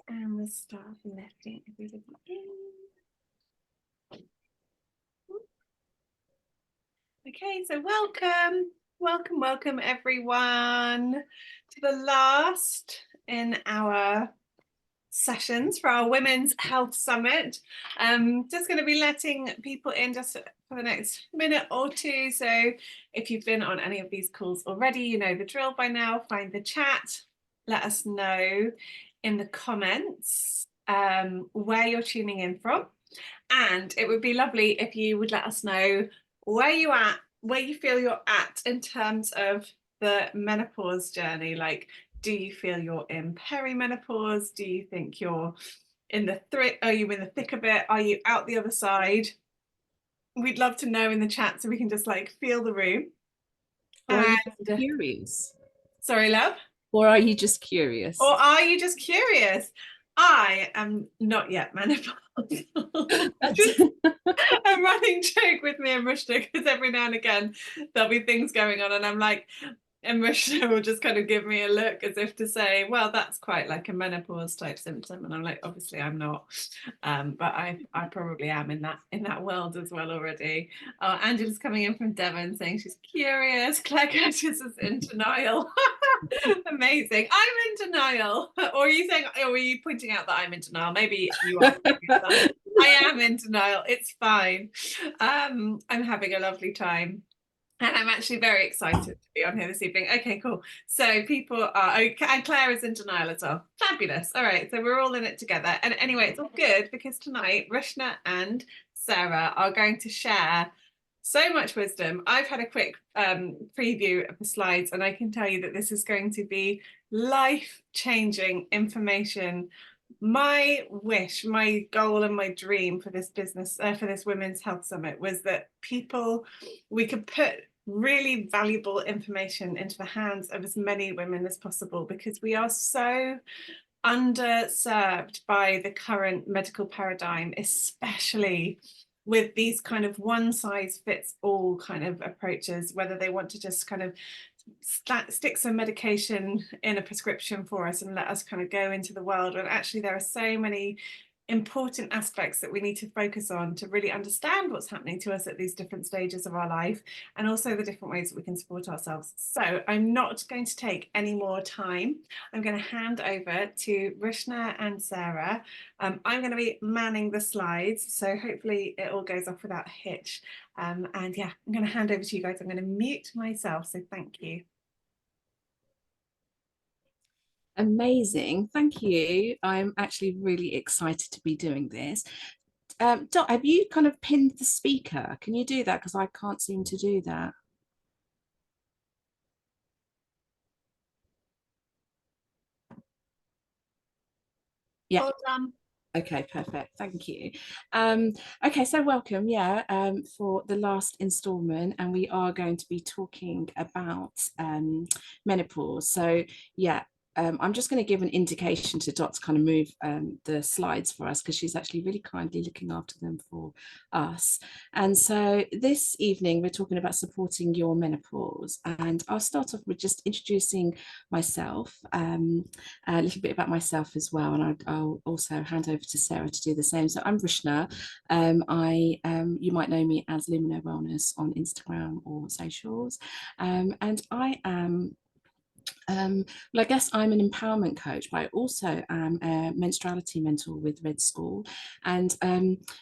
And we'll start letting everybody in. Okay, so welcome everyone to the last in our sessions for our Women's Health Summit. Just going to be letting people in just for the next minute or two. So if you've been on any of these calls already, you know the drill by now. Find the chat. Let us know in the comments where you're tuning in from. And it would be lovely if you would let us know where you feel you're at in terms of the menopause journey. Like, do you feel you're in perimenopause? Do you think you're in the are you in the thick of it? Are you out the other side? We'd love to know in the chat so we can just like feel the room. Or are you just curious? Sorry, love? Or are you just curious? Or are you just curious? I am not yet menopausal. Just a running joke with me and Rushna, because every now and again there'll be things going on and I'm like, and Rushna will just kind of give me a look as if to say, well, that's quite like a menopause type symptom, and I'm like, obviously I'm not, but I probably am in that world as well already. Oh, Angela's coming in from Devon saying she's curious. Claire Curtis is in denial. Amazing. I'm in denial. Or are you saying, or are you pointing out that I'm in denial? Maybe you are. I am in denial. It's fine. I'm having a lovely time. And I'm actually very excited to be on here this evening. Okay, cool. So people are okay, and Claire is in denial as well. Fabulous. All right, so we're all in it together. And anyway, it's all good because tonight Rushna and Sarah are going to share so much wisdom. I've had a quick preview of the slides, and I can tell you that this is going to be life-changing information. My wish, my goal, and my dream for this business, for this Women's Health Summit, was that we could put really valuable information into the hands of as many women as possible, because we are so underserved by the current medical paradigm, especially with these kind of one size fits all kind of approaches, whether they want to just kind of stick some medication in a prescription for us and let us kind of go into the world. And actually there are so many important aspects that we need to focus on to really understand what's happening to us at these different stages of our life, and also the different ways that we can support ourselves. So I'm not going to take any more time. I'm going to hand over to Rushna and Sarah. I'm going to be manning the slides, so hopefully it all goes off without a hitch. And yeah, I'm going to hand over to you guys. I'm going to mute myself, so thank you. Amazing, thank you. I'm actually really excited to be doing this. Dot, have you kind of pinned the speaker? Can you do that? Because I can't seem to do that. Yeah. Well done. Okay, perfect. Thank you. Okay, so welcome, for the last installment, and we are going to be talking about menopause. So yeah, I'm just going to give an indication to Dot to kind of move the slides for us, because she's actually really kindly looking after them for us. And so this evening we're talking about supporting your menopause, and I'll start off with just introducing myself, a little bit about myself as well, and I'll also hand over to Sarah to do the same. So I'm Rushna. You might know me as Lumino Wellness on Instagram or socials, and I am well, I guess I'm an empowerment coach, but I also am a menstruality mentor with Red School. And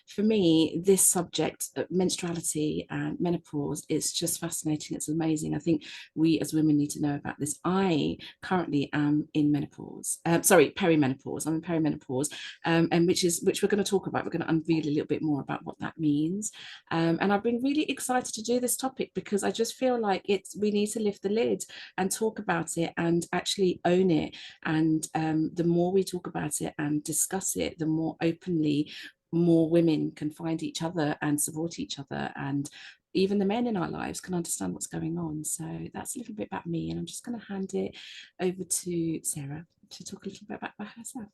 for me, this subject, menstruality and menopause, is just fascinating. It's amazing. I think we as women need to know about this. I currently am in menopause, perimenopause. I'm in perimenopause, and which we're going to talk about. We're going to unveil a little bit more about what that means. And I've been really excited to do this topic because I just feel like we need to lift the lid and talk about it and actually own it. And the more we talk about it and discuss it, the more openly more women can find each other and support each other, and even the men in our lives can understand what's going on. So that's a little bit about me, and I'm just going to hand it over to Sarah to talk a little bit about herself.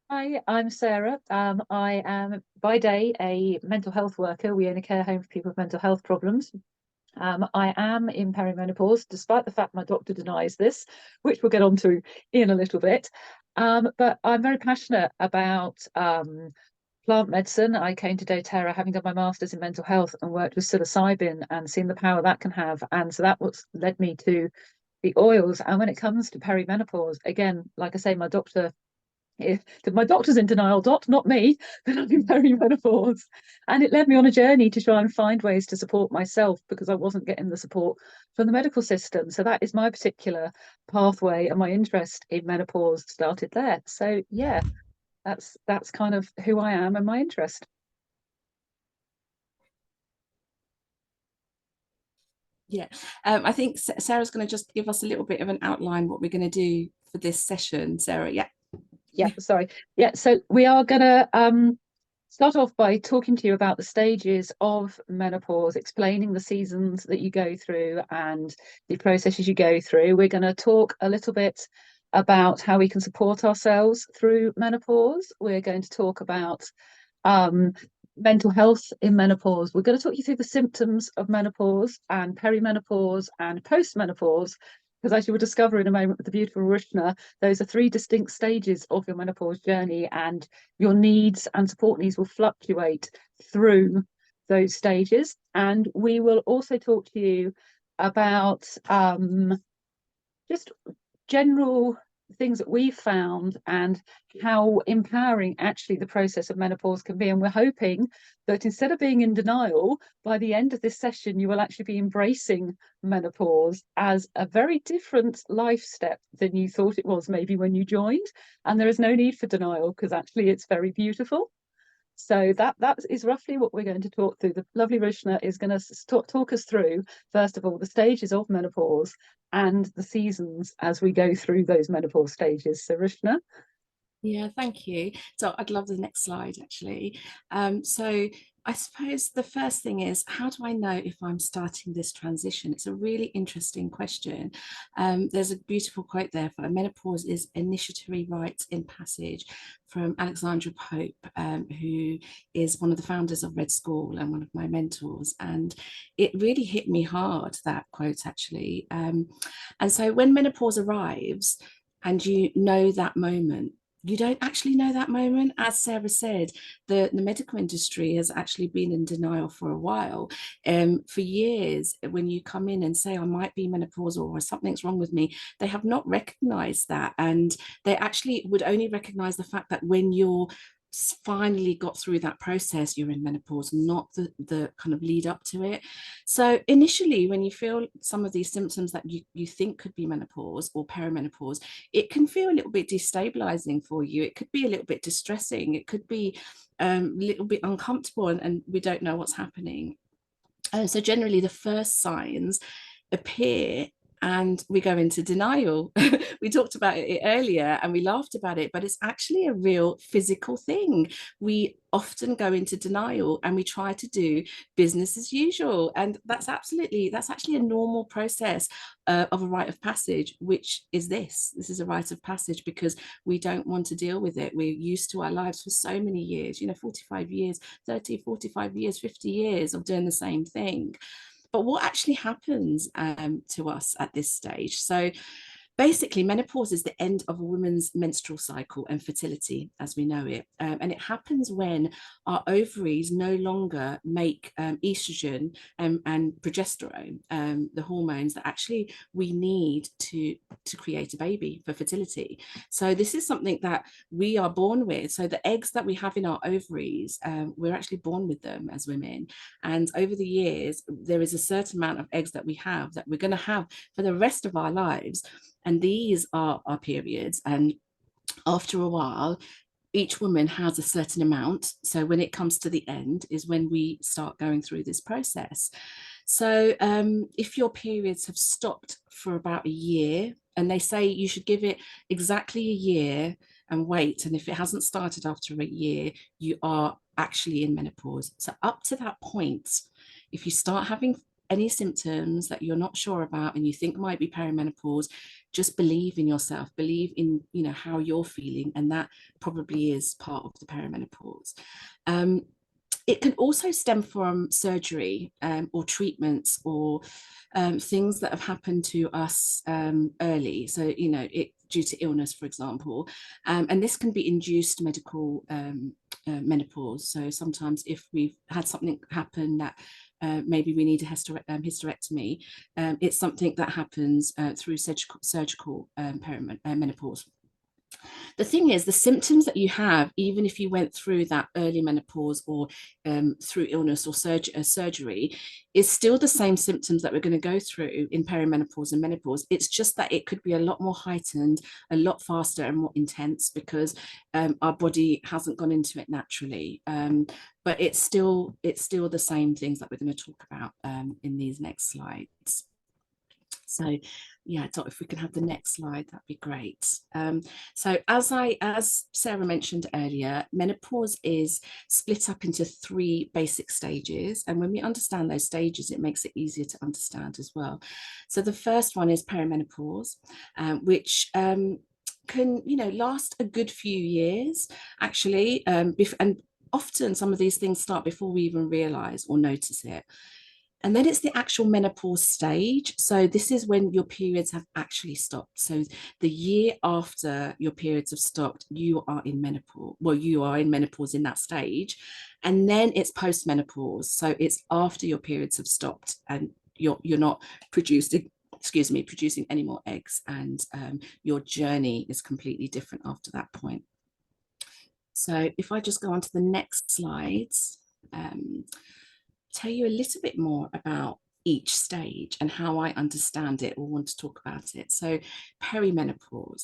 Hi, I'm Sarah. I am by day a mental health worker. We own a care home for people with mental health problems. I am in perimenopause, despite the fact my doctor denies this, which we'll get onto in a little bit. But I'm very passionate about plant medicine. I came to doTERRA having done my master's in mental health and worked with psilocybin and seen the power that can have. And so that was led me to the oils. And when it comes to perimenopause, again, like I say, my doctor's in denial, not me, that I'm in perimenopause. And it led me on a journey to try and find ways to support myself because I wasn't getting the support from the medical system. So that is my particular pathway, and my interest in menopause started there. So yeah, that's kind of who I am and my interest. Yeah, I think Sarah's going to just give us a little bit of an outline what we're going to do for this session. Sarah, yeah. Yeah, sorry. Yeah, so we are going to start off by talking to you about the stages of menopause, explaining the seasons that you go through and the processes you go through. We're going to talk a little bit about how we can support ourselves through menopause. We're going to talk about um, mental health in menopause. We're going to talk you through the symptoms of menopause and perimenopause and postmenopause, because as you will discover in a moment with the beautiful Rushna, those are three distinct stages of your menopause journey, and your needs and support needs will fluctuate through those stages. And we will also talk to you about just general things that we've found and how empowering actually the process of menopause can be. And we're hoping that instead of being in denial, by the end of this session, you will actually be embracing menopause as a very different life step than you thought it was maybe when you joined. And there is no need for denial because actually it's very beautiful. So that is roughly what we're going to talk through. The lovely Rishna is going to talk us through, first of all, the stages of menopause and the seasons as we go through those menopause stages. So Rishna. Yeah, thank you. So I'd love the next slide actually. So I suppose the first thing is, how do I know if I'm starting this transition? It's a really interesting question. There's a beautiful quote there for menopause is initiatory rites in passage from Alexandra Pope, who is one of the founders of Red School and one of my mentors. And it really hit me hard, that quote actually. And so when menopause arrives and you know that moment, you don't actually know that moment. As Sarah said, the medical industry has actually been in denial for a while. For years, when you come in and say, I might be menopausal or something's wrong with me, they have not recognized that. And they actually would only recognize the fact that when you're finally got through that process, you're in menopause, not the kind of lead up to it. So initially, when you feel some of these symptoms that you think could be menopause or perimenopause, it can feel a little bit destabilizing for you. It could be a little bit distressing. It could be a little bit uncomfortable, and we don't know what's happening. So generally the first signs appear and we go into denial. We talked about it earlier and we laughed about it, but it's actually a real physical thing. We often go into denial and we try to do business as usual. And that's actually a normal process of a rite of passage, which is this. This is a rite of passage because we don't want to deal with it. We're used to our lives for so many years, 45 years, 30, 45 years, 50 years of doing the same thing. But what actually happens to us at this stage? So basically, menopause is the end of a woman's menstrual cycle and fertility as we know it. And it happens when our ovaries no longer make estrogen and progesterone, the hormones that actually we need to create a baby for fertility. So this is something that we are born with. So the eggs that we have in our ovaries, we're actually born with them as women. And over the years, there is a certain amount of eggs that we have that we're going to have for the rest of our lives. And these are our periods. And after a while, each woman has a certain amount. So when it comes to the end is when we start going through this process. So if your periods have stopped for about a year, and they say you should give it exactly a year and wait, and if it hasn't started after a year, you are actually in menopause. So up to that point, if you start having any symptoms that you're not sure about and you think might be perimenopause, just believe in yourself, believe in how you're feeling, and that probably is part of the perimenopause. It can also stem from surgery or treatments or things that have happened to us early. So, it due to illness, for example, and this can be induced medical menopause. So sometimes if we've had something happen that maybe we need a hysterectomy, it's something that happens through surgical menopause. The thing is, the symptoms that you have, even if you went through that early menopause or through illness or surgery, is still the same symptoms that we're going to go through in perimenopause and menopause. It's just that it could be a lot more heightened, a lot faster and more intense because our body hasn't gone into it naturally. But it's still the same things that we're going to talk about in these next slides. So yeah, if we can have the next slide, that'd be great. So as Sarah mentioned earlier, menopause is split up into 3 basic stages. And when we understand those stages, it makes it easier to understand as well. So the first one is perimenopause, which can, last a good few years, actually. And often some of these things start before we even realize or notice it. And then it's the actual menopause stage. So this is when your periods have actually stopped. So the year after your periods have stopped, you are in menopause. Well, you are in menopause in that stage. And then it's post-menopause. So it's after your periods have stopped and you're not producing any more eggs. And your journey is completely different after that point. So if I just go on to the next slides, tell you a little bit more about each stage and how I understand it or want to talk about it. So perimenopause.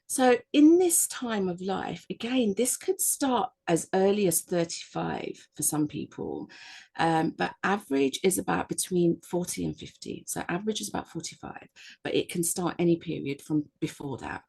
So in this time of life, again, this could start as early as 35 for some people, but average is about between 40 and 50. So average is about 45, but it can start any period from before that.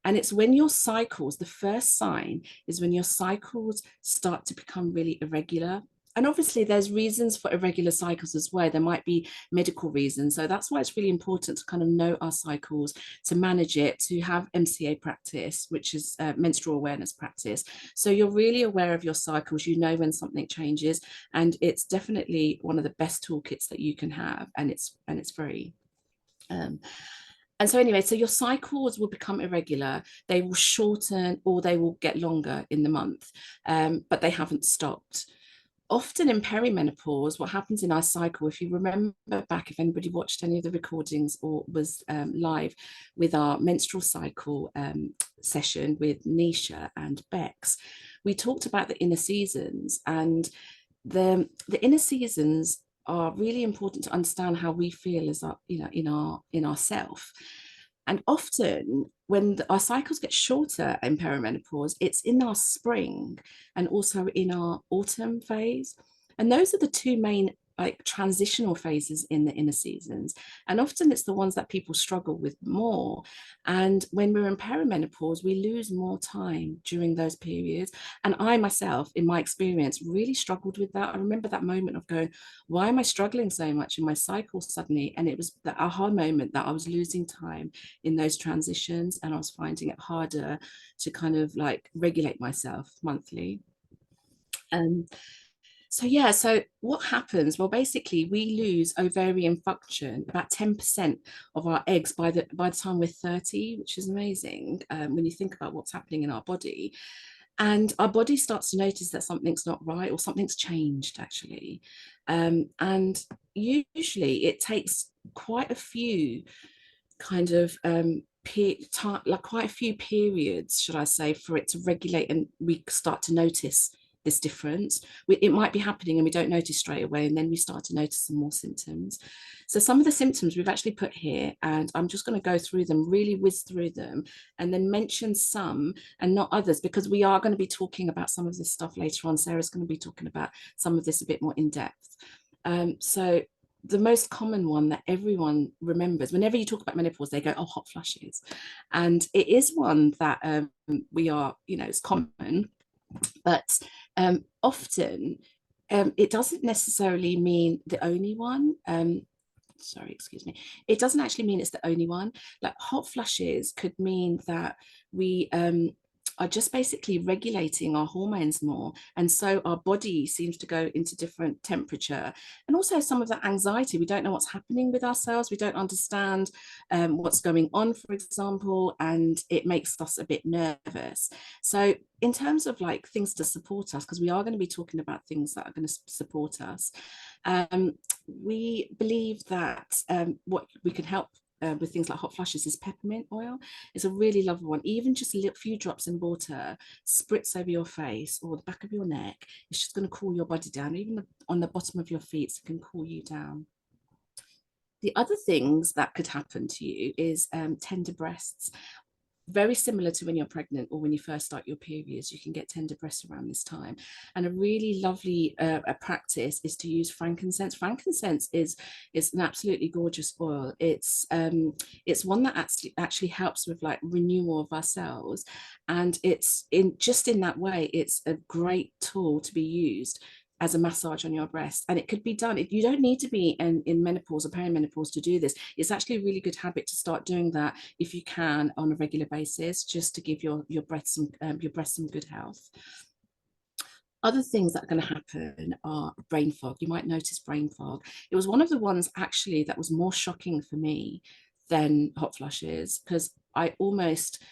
And it's when your cycles, the first sign is when your cycles start to become really irregular. And obviously there's reasons for irregular cycles as well. There might be medical reasons. So that's why it's really important to kind of know our cycles, to manage it, to have MCA practice, which is menstrual awareness practice. So you're really aware of your cycles, you know when something changes, and it's definitely one of the best toolkits that you can have. And it's very, and so anyway, so your cycles will become irregular, they will shorten or they will get longer in the month, but they haven't stopped. Often in perimenopause, what happens in our cycle, if you remember back, if anybody watched any of the recordings or was live with our menstrual cycle session with Nisha and Bex, we talked about the inner seasons, and the inner seasons are really important to understand how we feel as our, in ourself. And often when our cycles get shorter in perimenopause, it's in our spring and also in our autumn phase. And those are the 2 main transitional phases in the inner seasons. And often it's the ones that people struggle with more. And when we're in perimenopause, we lose more time during those periods. And I myself, in my experience, really struggled with that. I remember that moment of going, why am I struggling so much in my cycle suddenly? And it was the aha moment that I was losing time in those transitions and I was finding it harder to kind of regulate myself monthly. So yeah, so what happens? Well, basically we lose ovarian function, about 10% of our eggs by the time we're 30, which is amazing when you think about what's happening in our body. And our body starts to notice that something's not right or something's changed actually. And usually it takes quite a few kind of quite a few periods, should I say, for it to regulate and we start to notice this difference. It might be happening and we don't notice straight away, and then we start to notice some more symptoms. So some of the symptoms we've actually put here, and I'm just going to go through them, really whiz through them, and then mention some and not others, because we are going to be talking about some of this stuff later on. Sarah's going to be talking about some of this a bit more in depth. So the most common one that everyone remembers, whenever you talk about menopause, they go, oh, hot flushes. And it is one that we are, it's common, but often it doesn't necessarily mean the only one. Sorry, excuse me. It doesn't actually mean it's the only one. Like hot flushes could mean that we are just basically regulating our hormones more. And so our body seems to go into different temperature. And also some of that anxiety, we don't know what's happening with ourselves. We don't understand what's going on, for example, and it makes us a bit nervous. So in terms of like things to support us, because we are going to be talking about things that are going to support us, we believe that what we can help with things like hot flushes is peppermint oil. It's a really lovely one. Even just a few drops in water, spritz over your face or the back of your neck. It's just going to cool your body down. Even on the bottom of your feet, it can cool you down. The other things that could happen to you is tender breasts. Very similar to when you're pregnant or when you first start your periods, you can get tender breasts around this time. And a really lovely a practice is to use frankincense. Frankincense is an absolutely gorgeous oil. It's one that actually helps with like renewal of our cells, and it's in that way, it's a great tool to be used as a massage on your breast. And it could be done. You don't need to be in menopause or perimenopause to do this. It's actually a really good habit to start doing that if you can on a regular basis, just to give your breast some good health. Other things that are going to happen are brain fog. You might notice brain fog. It was one of the ones actually that was more shocking for me than hot flushes, because I almost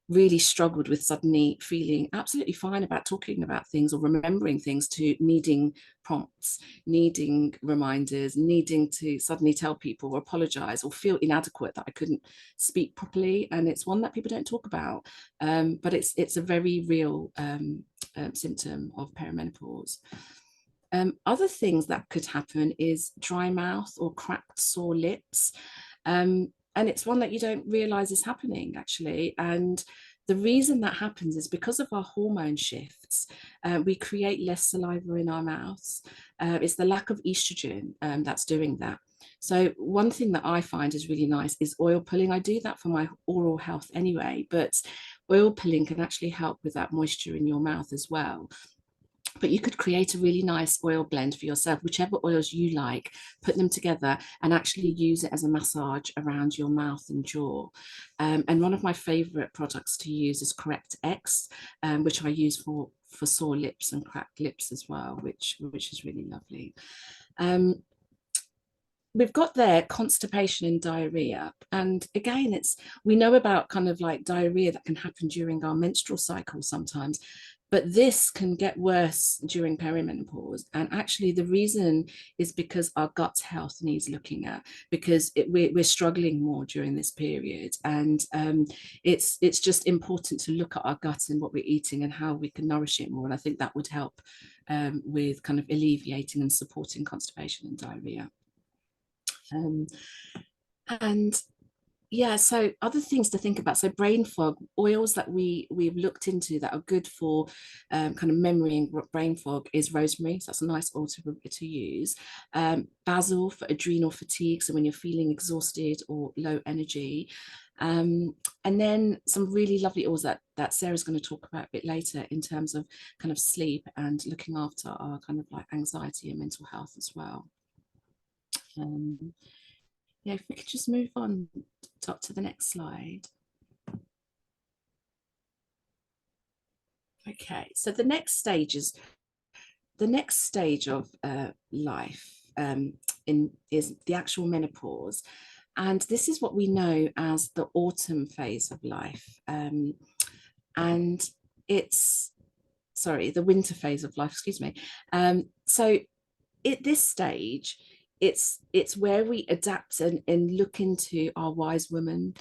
really struggled with suddenly feeling absolutely fine about talking about things or remembering things, to needing prompts, needing reminders, needing to suddenly tell people or apologize or feel inadequate that I couldn't speak properly. And it's one that people don't talk about, but it's a very real symptom of perimenopause. Other things that could happen is dry mouth or cracked, sore lips. And it's one that you don't realize is happening actually. And the reason that happens is because of our hormone shifts. We create less saliva in our mouths. It's the lack of estrogen that's doing that. So one thing that I find is really nice is oil pulling. I do that for my oral health anyway, but oil pulling can actually help with that moisture in your mouth as well. But you could create a really nice oil blend for yourself, whichever oils you like, put them together and actually use it as a massage around your mouth and jaw. And one of my favorite products to use is Correct X, which I use for sore lips and cracked lips as well, which is really lovely. We've got there constipation and diarrhea. And again, we know about kind of like diarrhea that can happen during our menstrual cycle sometimes, but this can get worse during perimenopause. And actually the reason is because our gut health needs looking at, because we're struggling more during this period. And it's just important to look at our gut and what we're eating and how we can nourish it more. And I think that would help with kind of alleviating and supporting constipation and diarrhea. And yeah, so other things to think about. So brain fog, oils that we've looked into that are good for kind of memory and brain fog is rosemary. So that's a nice oil to use. Basil for adrenal fatigue, so when you're feeling exhausted or low energy. And then some really lovely oils that Sarah's going to talk about a bit later in terms of kind of sleep and looking after our kind of like anxiety and mental health as well. Yeah, if we could just move on to the next slide. Okay, so the next stage of life is the actual menopause. And this is what we know as the autumn phase of life. And it's, sorry, the winter phase of life, excuse me. So at this stage, it's where we adapt and look into our wise woman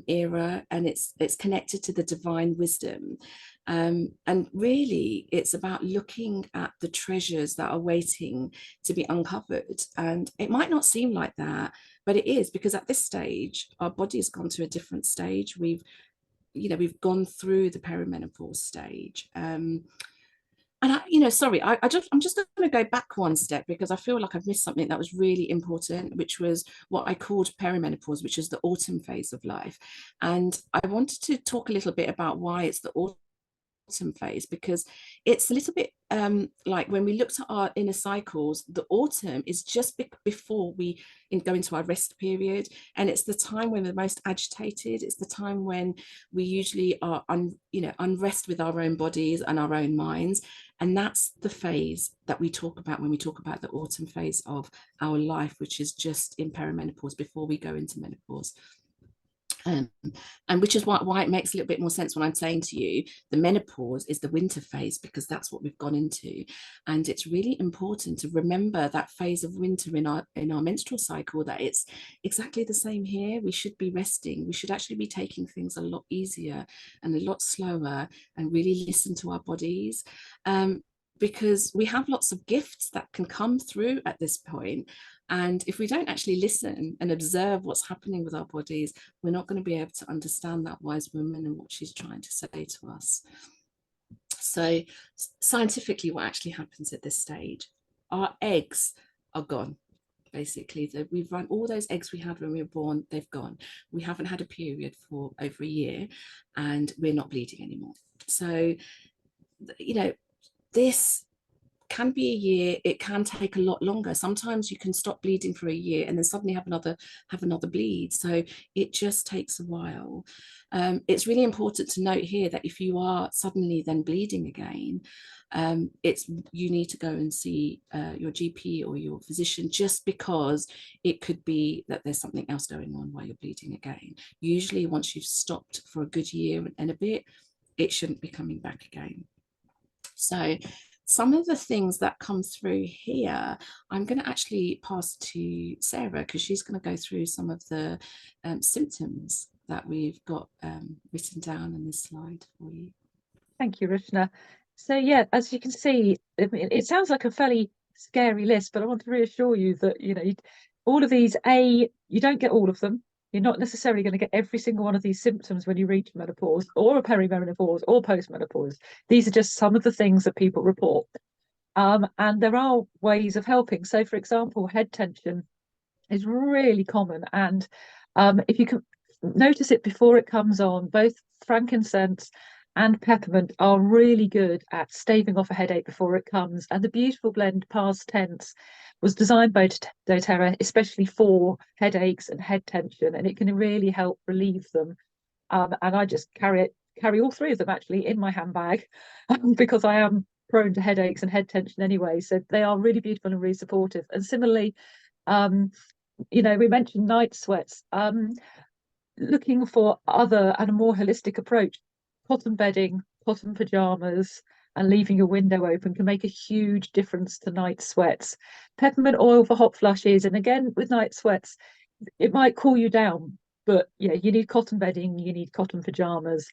era, and it's connected to the divine wisdom, and really it's about looking at the treasures that are waiting to be uncovered. And it might not seem like that, but it is, because at this stage our body has gone to a different stage. We've gone through the perimenopause stage. And I'm just going to go back one step, because I feel like I've missed something that was really important, which was what I called perimenopause, which is the autumn phase of life. And I wanted to talk a little bit about why it's the autumn autumn phase, because it's a little bit like when we looked at our inner cycles, the autumn is just before we go into our rest period, and it's the time when we're most agitated. It's the time when we usually are unrest with our own bodies and our own minds, and that's the phase that we talk about when we talk about the autumn phase of our life, which is just in perimenopause before we go into menopause. And which is why it makes a little bit more sense when I'm saying to you the menopause is the winter phase, because that's what we've gone into. And it's really important to remember that phase of winter in our menstrual cycle, that it's exactly the same here. We should be resting. We should actually be taking things a lot easier and a lot slower, and really listen to our bodies, because we have lots of gifts that can come through at this point. And if we don't actually listen and observe what's happening with our bodies, we're not going to be able to understand that wise woman and what she's trying to say to us. So scientifically, what actually happens at this stage, our eggs are gone. Basically, we've run all those eggs we had when we were born, they've gone. We haven't had a period for over a year, and we're not bleeding anymore. So, this can be a year. It can take a lot longer. Sometimes you can stop bleeding for a year and then suddenly have another bleed. So it just takes a while. It's really important to note here that if you are suddenly then bleeding again, you need to go and see your GP or your physician, just because it could be that there's something else going on while you're bleeding again. Usually once you've stopped for a good year and a bit, it shouldn't be coming back again. So some of the things that come through here, I'm going to actually pass to Sarah, because she's going to go through some of the symptoms that we've got written down in this slide for you. Thank you, Rishna. So yeah, as you can see, it sounds like a fairly scary list, but I want to reassure you that, all of these, you don't get all of them. You're not necessarily going to get every single one of these symptoms when you reach menopause or a perimenopause or postmenopause. These are just some of the things that people report. And there are ways of helping. So, for example, head tension is really common. And if you can notice it before it comes on, both frankincense and peppermint are really good at staving off a headache before it comes. And the beautiful blend past tense was designed by doTERRA especially for headaches and head tension, and it can really help relieve them. And I just carry all three of them actually in my handbag because I am prone to headaches and head tension anyway. So they are really beautiful and really supportive. And similarly, we mentioned night sweats. Looking for other and a more holistic approach, cotton bedding, cotton pajamas, and leaving your window open can make a huge difference to night sweats. Peppermint oil for hot flushes, and again with night sweats, it might cool you down, but yeah, you need cotton bedding, you need cotton pajamas.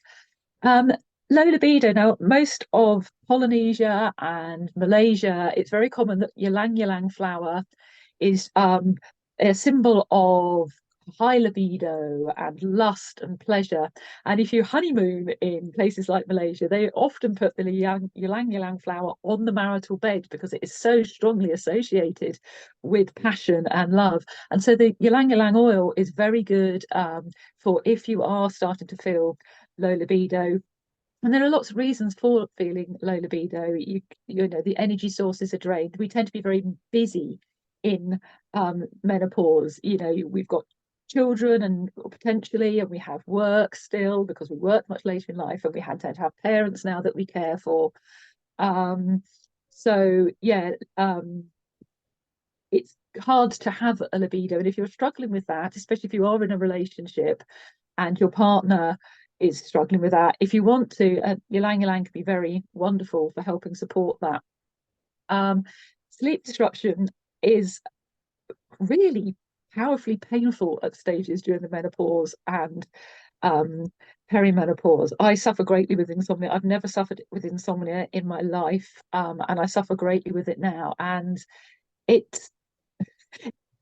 Low libido. Now, most of Polynesia and Malaysia, it's very common that ylang ylang flower is a symbol of high libido and lust and pleasure. And if you honeymoon in places like Malaysia, they often put the ylang ylang flower on the marital bed because it is so strongly associated with passion and love. And so the ylang ylang oil is very good for if you are starting to feel low libido. And there are lots of reasons for feeling low libido. The energy sources are drained. We tend to be very busy in menopause. We've got children and potentially, and we have work still because we work much later in life, and we had to have parents now that we care for. So yeah, it's hard to have a libido, and if you're struggling with that, especially if you are in a relationship and your partner is struggling with that, if you want to, ylang ylang can be very wonderful for helping support that. Sleep disruption is really powerfully painful at stages during the menopause and perimenopause. I suffer greatly with insomnia. I've never suffered with insomnia in my life, and I suffer greatly with it now. And it's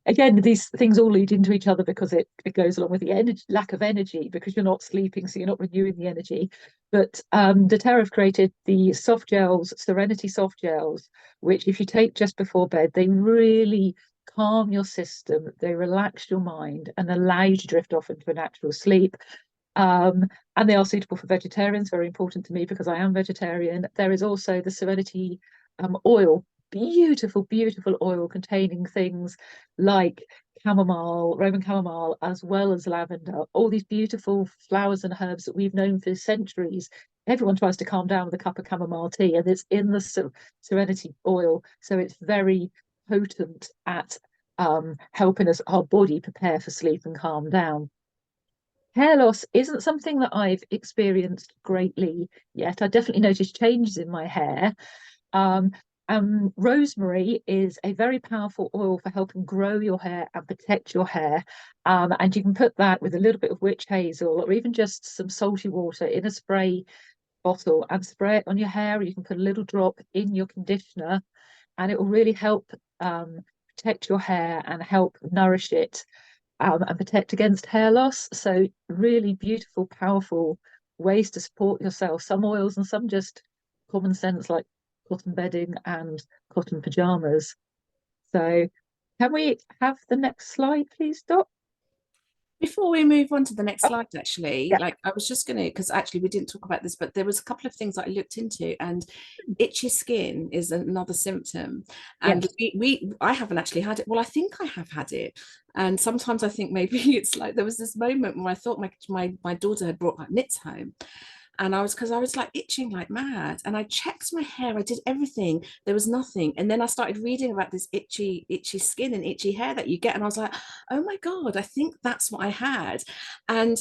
again, these things all lead into each other because it goes along with the lack of energy, because you're not sleeping, so you're not renewing the energy. But doTERRA have created the soft gels, Serenity soft gels, which if you take just before bed, they really calm your system, they relax your mind and allow you to drift off into a natural sleep. And they are suitable for vegetarians, very important to me because I am vegetarian. There is also the Serenity oil, beautiful, beautiful oil containing things like chamomile, Roman chamomile, as well as lavender, all these beautiful flowers and herbs that we've known for centuries. Everyone tries to calm down with a cup of chamomile tea, and it's in the Serenity oil. So it's very potent at helping us, our body, prepare for sleep and calm down. Hair loss isn't something that I've experienced greatly yet. I definitely noticed changes in my hair. Um, Rosemary is a very powerful oil for helping grow your hair and protect your hair. And you can put that with a little bit of witch hazel or even just some salty water in a spray bottle and spray it on your hair. Or you can put a little drop in your conditioner, and it will really help protect your hair and help nourish it, and protect against hair loss. So really beautiful, powerful ways to support yourself. Some oils and some just common sense, like cotton bedding and cotton pajamas. So can we have the next slide, please, Doc? Before we move on to the next Oh, slide, actually, yeah, like I was just going to, because actually we didn't talk about this, but there was a couple of things that I looked into, and itchy skin is another symptom. yeah. And I haven't actually had it. Well, I think I have had it. And sometimes I think maybe it's like there was this moment where I thought my daughter had brought back knits home. And because I was like itching like mad, and I checked my hair, I did everything, there was nothing. And then I started reading about this itchy skin and itchy hair that you get, and I was like, oh my god, I think that's what I had. And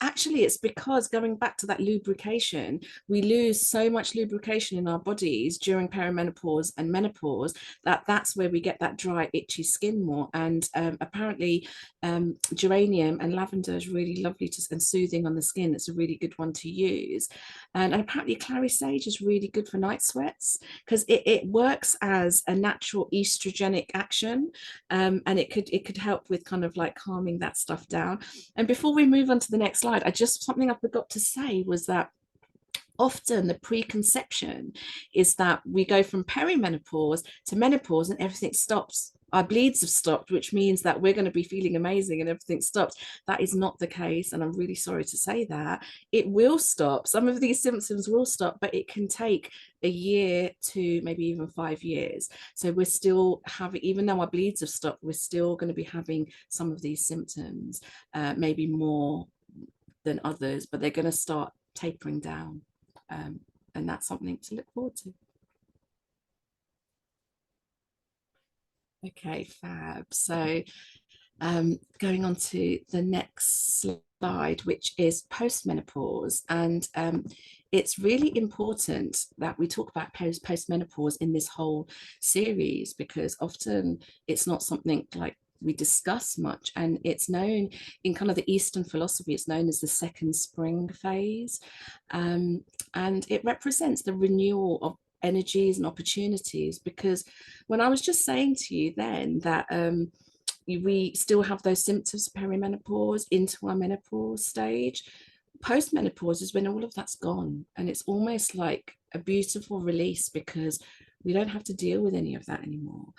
actually it's because, going back to that lubrication, we lose so much lubrication in our bodies during perimenopause and menopause, that's where we get that dry itchy skin more. And apparently geranium and lavender is really lovely and soothing on the skin. It's a really good one to use. And apparently clary sage is really good for night sweats, because it works as a natural estrogenic action, and it could help with kind of like calming that stuff down. And before we move on to the next slide, something I forgot to say was that often the preconception is that we go from perimenopause to menopause and everything stops. Our bleeds have stopped, which means that we're going to be feeling amazing and everything stops. That is not the case, and I'm really sorry to say that. It will stop. Some of these symptoms will stop, but it can take a year to maybe even 5 years. So we're still having, even though our bleeds have stopped, we're still going to be having some of these symptoms, maybe more than others, but they're going to start tapering down. And that's something to look forward to. Okay, fab. So going on to the next slide, which is postmenopause. And it's really important that we talk about postmenopause in this whole series, because often it's not something like we discuss much, and it's known in kind of the Eastern philosophy, it's known as the second spring phase, and it represents the renewal of energies and opportunities. Because when I was just saying to you then that we still have those symptoms of perimenopause into our menopause stage, postmenopause is when all of that's gone, and it's almost like a beautiful release, because we don't have to deal with any of that anymore.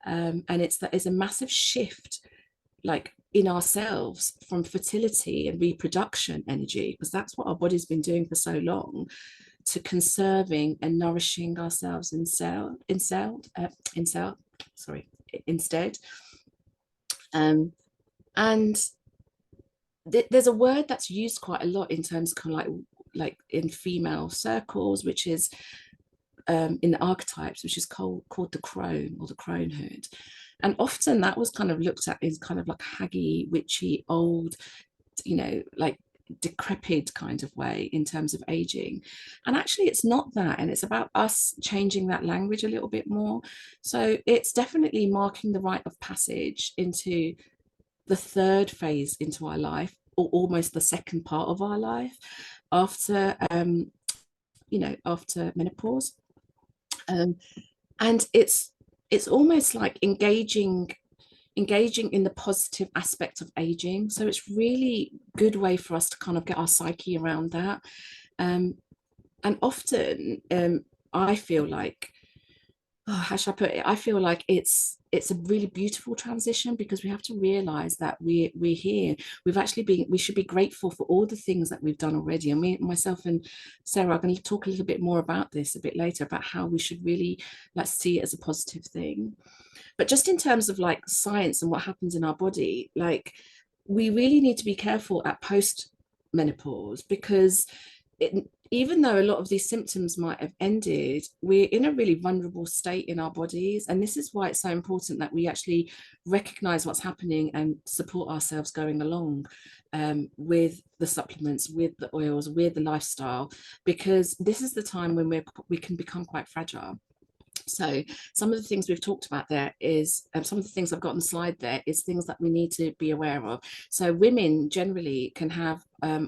And it's a massive shift, like in ourselves, from fertility and reproduction energy, because that's what our body's been doing for so long, to conserving and nourishing ourselves instead. And there's a word that's used quite a lot in terms of kind of like in female circles, which is in the archetypes, which is called the crone, or the cronehood. And often that was kind of looked at as kind of like haggy, witchy, old, like decrepit kind of way in terms of aging. And actually it's not that, and it's about us changing that language a little bit more. So it's definitely marking the rite of passage into the third phase into our life, or almost the second part of our life, after after menopause. And it's almost like engaging in the positive aspect of aging. So it's really good way for us to kind of get our psyche around that. And often I feel like how should I put it? I feel like it's a really beautiful transition, because we have to realize that we're here. We should be grateful for all the things that we've done already. And myself and Sarah are going to talk a little bit more about this a bit later, about how we should really like see it as a positive thing. But just in terms of like science and what happens in our body, like we really need to be careful at post menopause, because even though a lot of these symptoms might have ended, we're in a really vulnerable state in our bodies. And this is why it's so important that we actually recognize what's happening and support ourselves going along, with the supplements, with the oils, with the lifestyle, because this is the time when we can become quite fragile. So some of the things we've talked about there is, some of the things I've got on the slide there is things that we need to be aware of. So women generally can have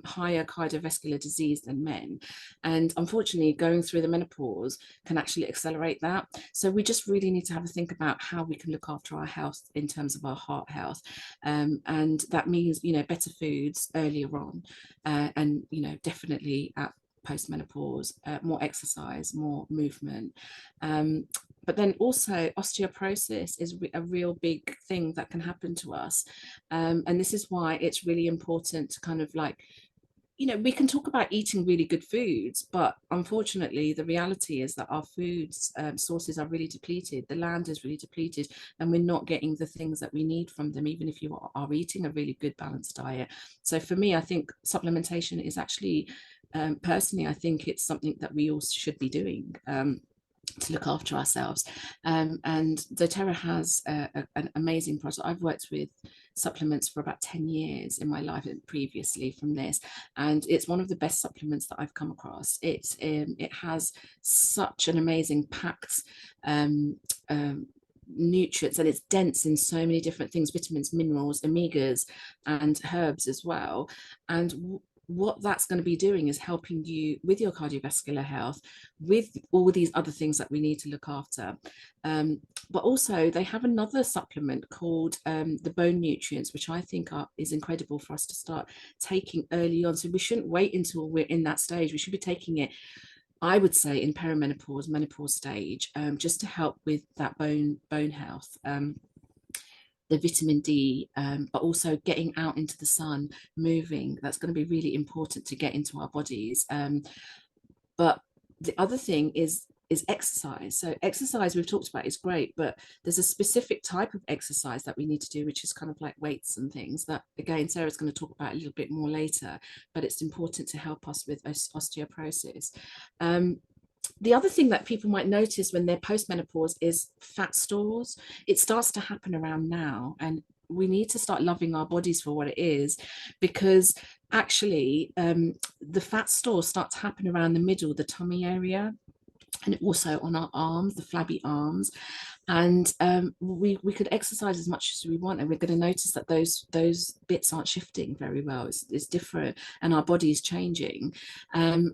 higher cardiovascular disease than men. And unfortunately, going through the menopause can actually accelerate that. So we just really need to have a think about how we can look after our health in terms of our heart health. And that means, better foods earlier on, and, definitely at post-menopause, more exercise, more movement. But then also osteoporosis is a real big thing that can happen to us. And this is why it's really important to kind of like, we can talk about eating really good foods, but unfortunately, the reality is that our foods sources are really depleted. The land is really depleted, and we're not getting the things that we need from them, even if you are eating a really good balanced diet. So for me, I think supplementation is actually, personally, I think it's something that we all should be doing. To look after ourselves. And doTERRA has an amazing product. I've worked with supplements for about 10 years in my life previously from this, and it's one of the best supplements that I've come across. It has such an amazing packed nutrients, and it's dense in so many different things, vitamins, minerals, omegas, and herbs as well. And what that's going to be doing is helping you with your cardiovascular health, with all these other things that we need to look after. But also they have another supplement called the bone nutrients, which I think is incredible for us to start taking early on. So we shouldn't wait until we're in that stage. We should be taking it, I would say, in perimenopause, menopause stage, just to help with that bone health. The vitamin D, but also getting out into the sun, moving. That's going to be really important to get into our bodies. But the other thing is exercise. So exercise we've talked about is great, but there's a specific type of exercise that we need to do, which is kind of like weights and things that, again, Sarah's going to talk about a little bit more later, but it's important to help us with osteoporosis. The other thing that people might notice when they're postmenopause is fat stores. It starts to happen around now, and we need to start loving our bodies for what it is, because actually the fat stores start to happen around the middle, the tummy area, and also on our arms, the flabby arms. And we could exercise as much as we want, and we're going to notice that those bits aren't shifting very well. It's different, and our body is changing. And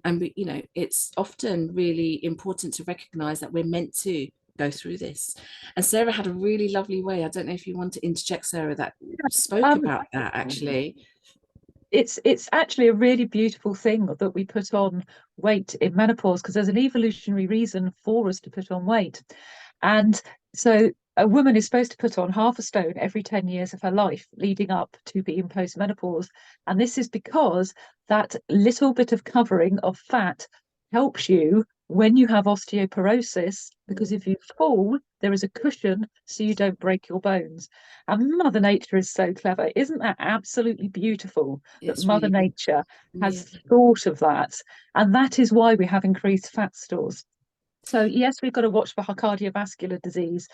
it's often really important to recognize that we're meant to go through this. And Sarah had a really lovely way, I don't know if you want to interject, Sarah, that spoke about that actually. It's actually a really beautiful thing that we put on weight in menopause, because there's an evolutionary reason for us to put on weight. And so a woman is supposed to put on half a stone every 10 years of her life leading up to being postmenopause. And this is because that little bit of covering of fat helps you when you have osteoporosis, because if you fall, there is a cushion so you don't break your bones. And Mother Nature is so clever. Isn't that absolutely beautiful that Mother Really, Nature has yeah. thought of that? And that is why we have increased fat stores. So yes, we've got to watch for cardiovascular disease,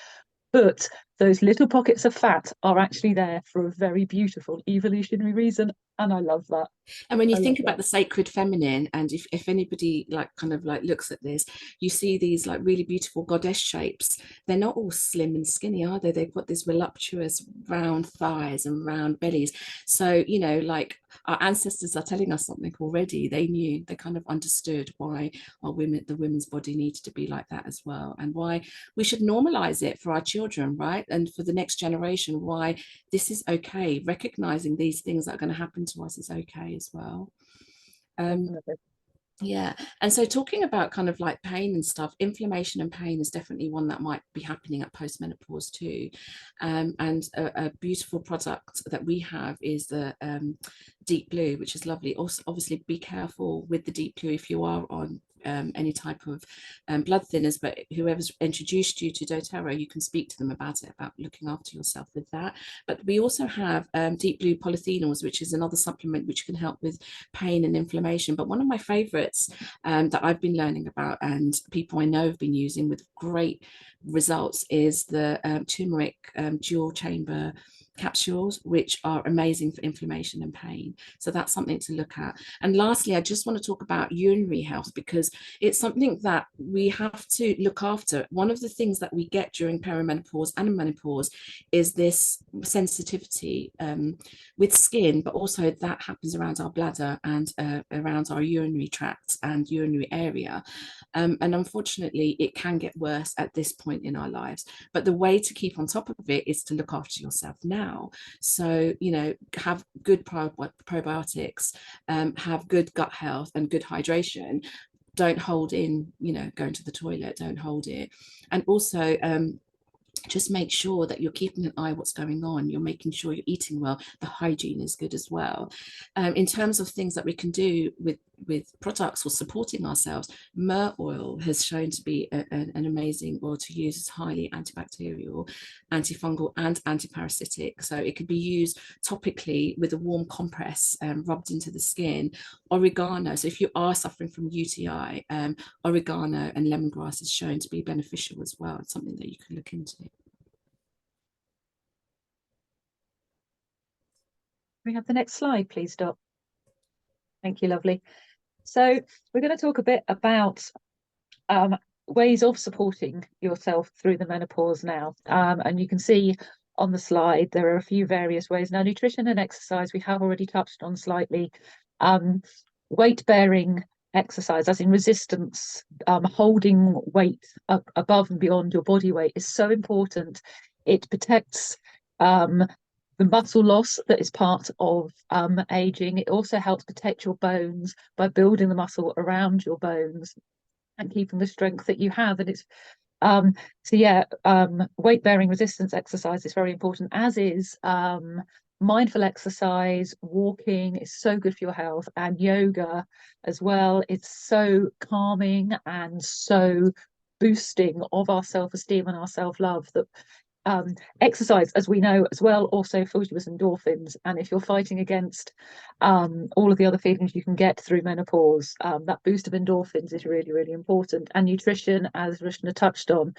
but those little pockets of fat are actually there for a very beautiful evolutionary reason. And I love that. And when you I love think about that. the sacred feminine, and if anybody like kind of like looks at this, you see these like really beautiful goddess shapes. They're not all slim and skinny, are they? They've got this voluptuous round thighs and round bellies. So, like our ancestors are telling us something already. They knew, they kind of understood why the women's body needed to be like that as well, and why we should normalize it for our children, right? And for the next generation, why this is okay. Recognizing these things that are going to happen to us is okay as well. Yeah. And so talking about kind of like pain and stuff, inflammation and pain is definitely one that might be happening at postmenopause too. And a beautiful product that we have is the Deep Blue, which is lovely. Also, obviously, be careful with the Deep Blue if you are on any type of blood thinners, but whoever's introduced you to doTERRA, you can speak to them about it, about looking after yourself with that. But we also have Deep Blue polyphenols, which is another supplement which can help with pain and inflammation. But one of my favorites that I've been learning about and people I know have been using with great results is the turmeric dual chamber capsules, which are amazing for inflammation and pain. So that's something to look at. And lastly, I just want to talk about urinary health, because it's something that we have to look after. One of the things that we get during perimenopause and menopause is this sensitivity with skin, but also that happens around our bladder and around our urinary tract and urinary area. And unfortunately, it can get worse at this point in our lives. But the way to keep on top of it is to look after yourself now. So, you know, have good probiotics, have good gut health and good hydration. Don't hold in, you know, going to the toilet, don't hold it. And also, just make sure that you're keeping an eye what's going on, you're making sure you're eating well, the hygiene is good as well. In terms of things that we can do with products or supporting ourselves, myrrh oil has shown to be an amazing oil to use. It's highly antibacterial, antifungal and antiparasitic, so it could be used topically with a warm compress rubbed into the skin. Oregano, so if you are suffering from UTI, oregano and lemongrass is shown to be beneficial as well. It's something that you can look into. We have the next slide, please, Dot. Thank you, lovely. So we're going to talk a bit about ways of supporting yourself through the menopause now. And you can see on the slide, there are a few various ways. Now, nutrition and exercise, we have already touched on slightly. Weight-bearing exercise, as in resistance, holding weight above and beyond your body weight is so important. It protects the muscle loss that is part of aging. It also helps protect your bones by building the muscle around your bones and keeping the strength that you have. And it's so yeah, weight-bearing resistance exercise is very important, as is mindful exercise. Walking is so good for your health, and yoga as well. It's so calming and so boosting of our self-esteem and our self-love that exercise, as we know as well, also fills you with endorphins. And if you're fighting against all of the other feelings you can get through menopause, that boost of endorphins is really, really important. And nutrition, as Rishna touched on,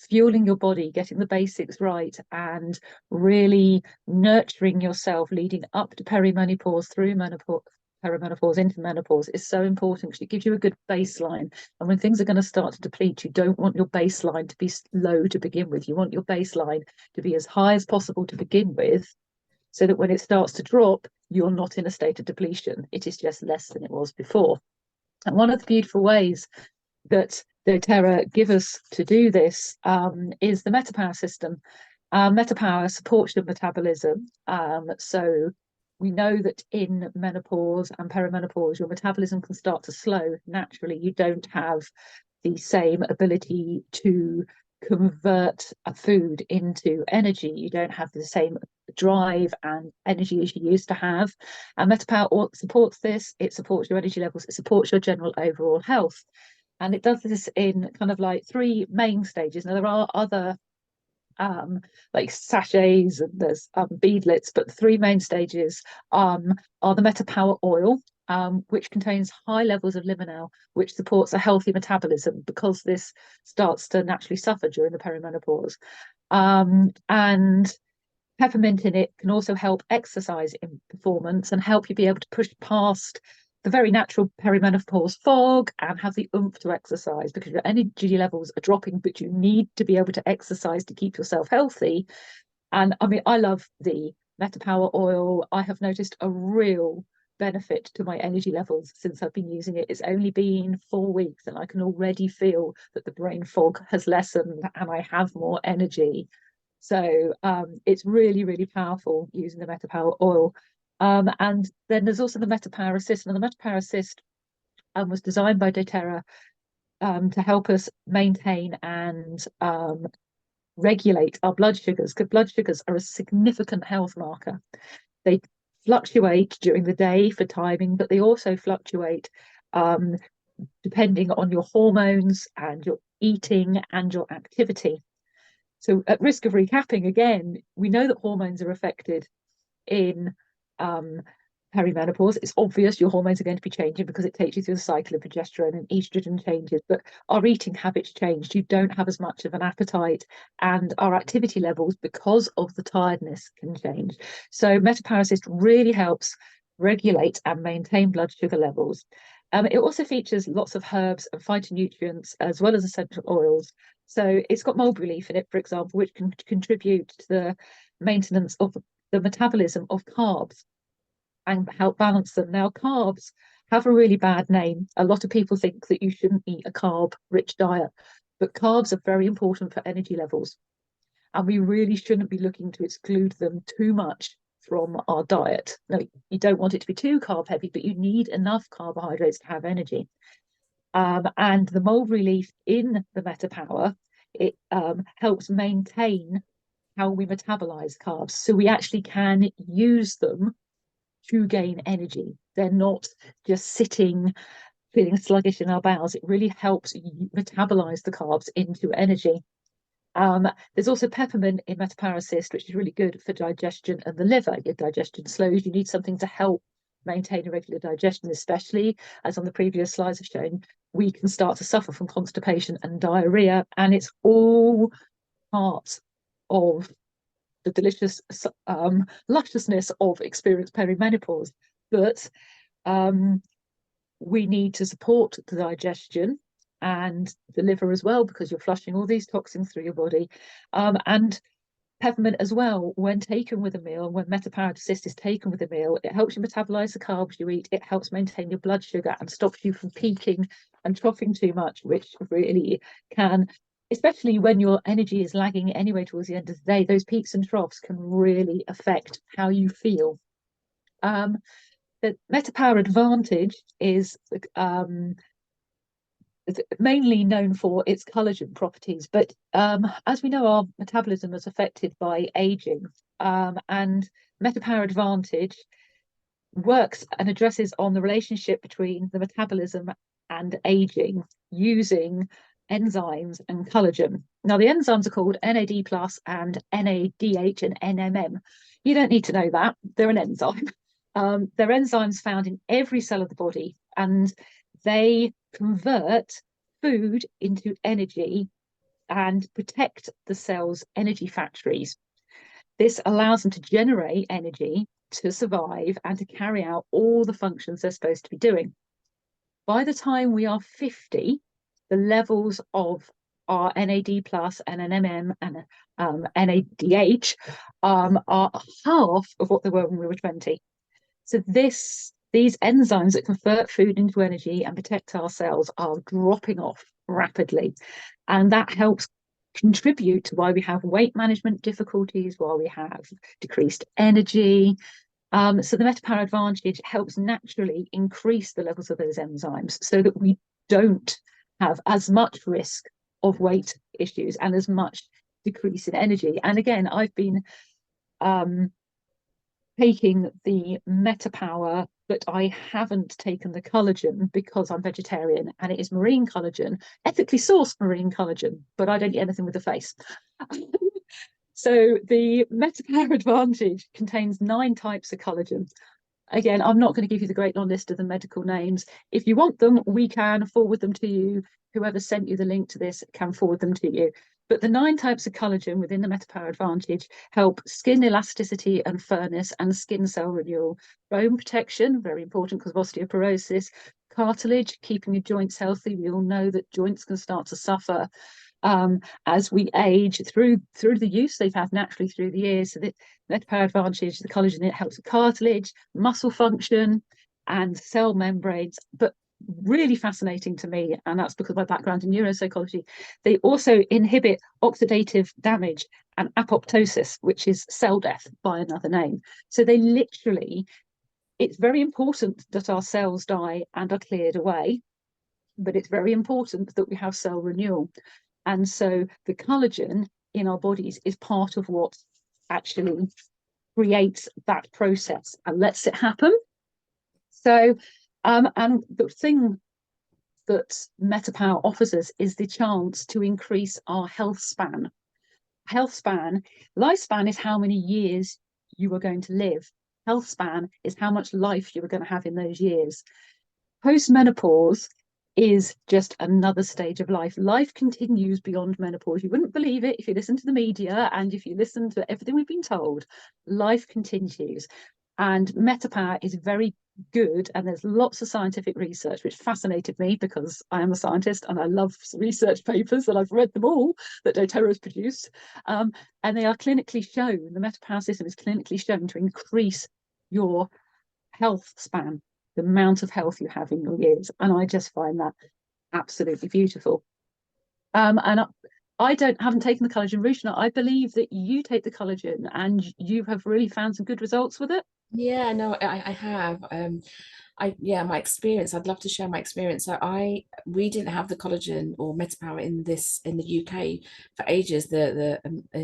fueling your body, getting the basics right, and really nurturing yourself leading up to perimenopause, through menopause, perimenopause into menopause is so important, because it gives you a good baseline. And when things are going to start to deplete, you don't want your baseline to be low to begin with. You want your baseline to be as high as possible to begin with, so that when it starts to drop, you're not in a state of depletion. It is just less than it was before. And one of the beautiful ways that doTERRA give us to do this is the Metapower system. Metapower supports your metabolism. So we know that in menopause and perimenopause, your metabolism can start to slow naturally. You don't have the same ability to convert a food into energy. You don't have the same drive and energy as you used to have. And Metapower supports this. It supports your energy levels. It supports your general overall health. And it does this in kind of like three main stages. Now, there are other like sachets and there's beadlets, but the three main stages are the Metapower oil, which contains high levels of limonene, which supports a healthy metabolism, because this starts to naturally suffer during the perimenopause. And peppermint in it can also help exercise in performance and help you be able to push past the very natural perimenopause fog and have the oomph to exercise, because your energy levels are dropping, but you need to be able to exercise to keep yourself healthy. And I mean, I love the Metapower oil. I have noticed a real benefit to my energy levels since I've been using it. It's only been 4 weeks and I can already feel that the brain fog has lessened and I have more energy. So it's really, really powerful using the Metapower oil. And then there's also the Metapower Assist. And the Metapower Assist and was designed by doTERRA to help us maintain and regulate our blood sugars, because blood sugars are a significant health marker. They fluctuate during the day for timing, but they also fluctuate depending on your hormones and your eating and your activity. So at risk of recapping again, we know that hormones are affected in perimenopause. It's obvious your hormones are going to be changing because it takes you through the cycle of progesterone and estrogen changes, but our eating habits changed. You don't have as much of an appetite, and our activity levels, because of the tiredness, can change. So Metapower really helps regulate and maintain blood sugar levels. It also features lots of herbs and phytonutrients as well as essential oils. So it's got mulberry leaf in it, for example, which can contribute to the maintenance of the metabolism of carbs and help balance them. Now, carbs have a really bad name. A lot of people think that you shouldn't eat a carb-rich diet, but carbs are very important for energy levels, and we really shouldn't be looking to exclude them too much from our diet. Now, you don't want it to be too carb heavy, but you need enough carbohydrates to have energy. And the mulberry leaf in the Metapower, it helps maintain how we metabolize carbs. So we actually can use them to gain energy. They're not just sitting feeling sluggish in our bowels. It really helps metabolize the carbs into energy. There's also peppermint in Metapower, which is really good for digestion and the liver. Your digestion slows. You need something to help maintain a regular digestion, especially as on the previous slides have shown, we can start to suffer from constipation and diarrhea, and it's all part of the delicious lusciousness of experienced perimenopause. But we need to support the digestion and the liver as well, because you're flushing all these toxins through your body. And peppermint as well, when taken with a meal, when Metapower is taken with a meal, it helps you metabolize the carbs you eat. It helps maintain your blood sugar and stops you from peaking and troughing too much, which really can, especially when your energy is lagging anyway towards the end of the day, those peaks and troughs can really affect how you feel. The Metapower Advantage is mainly known for its collagen properties, but as we know, our metabolism is affected by aging, and Metapower Advantage works and addresses on the relationship between the metabolism and aging using enzymes and collagen. Now, the enzymes are called NAD plus and NADH and NMM. You don't need to know that. They're an enzyme. They're enzymes found in every cell of the body, and they convert food into energy and protect the cell's energy factories. This allows them to generate energy to survive and to carry out all the functions they're supposed to be doing. By the time we are 50, the levels of our NAD plus and NMM and NADH are half of what they were when we were 20. So these enzymes that convert food into energy and protect our cells are dropping off rapidly. And that helps contribute to why we have weight management difficulties, why we have decreased energy. So the Metapower Advantage helps naturally increase the levels of those enzymes so that we don't have as much risk of weight issues and as much decrease in energy. And again, I've been taking the Metapower, but I haven't taken the collagen because I'm vegetarian, and it is marine collagen, ethically sourced marine collagen, but I don't get anything with the face. So the Metapower Advantage contains 9 types of collagen. Again, I'm not going to give you the great long list of the medical names. If you want them, we can forward them to you. Whoever sent you the link to this can forward them to you. But the 9 types of collagen within the Metapower Advantage help skin elasticity and firmness and skin cell renewal, bone protection, very important because of osteoporosis, cartilage, keeping your joints healthy. We all know that joints can start to suffer as we age through the use they've had naturally through the years. So the Metapower Advantage, the collagen, it helps with cartilage, muscle function, and cell membranes. But really fascinating to me, and that's because of my background in neuropsychology, they also inhibit oxidative damage and apoptosis, which is cell death by another name. So they literally, it's very important that our cells die and are cleared away. but it's very important that we have cell renewal. And so the collagen in our bodies is part of what actually creates that process and lets it happen. So, and the thing that Metapower offers us is the chance to increase our health span. Lifespan is how many years you are going to live. Health span is how much life you are going to have in those years. Post-menopause is just another stage of life. Life continues beyond menopause. You wouldn't believe it if you listen to the media and if you listen to everything we've been told. Life continues. And Metapower is very good, and there's lots of scientific research which fascinated me because I am a scientist and I love research papers, and I've read them all that doTERRA has produced, and they are clinically shown, the Metapower system is clinically shown to increase your health span, the amount of health you have in your years, and I just find that absolutely beautiful. And I haven't taken the collagen. Rushna, I believe that you take the collagen and you have really found some good results with it. Yeah, no, I have. Yeah, my experience. I'd love to share my experience. So we didn't have the collagen or Metapower in the UK for ages. The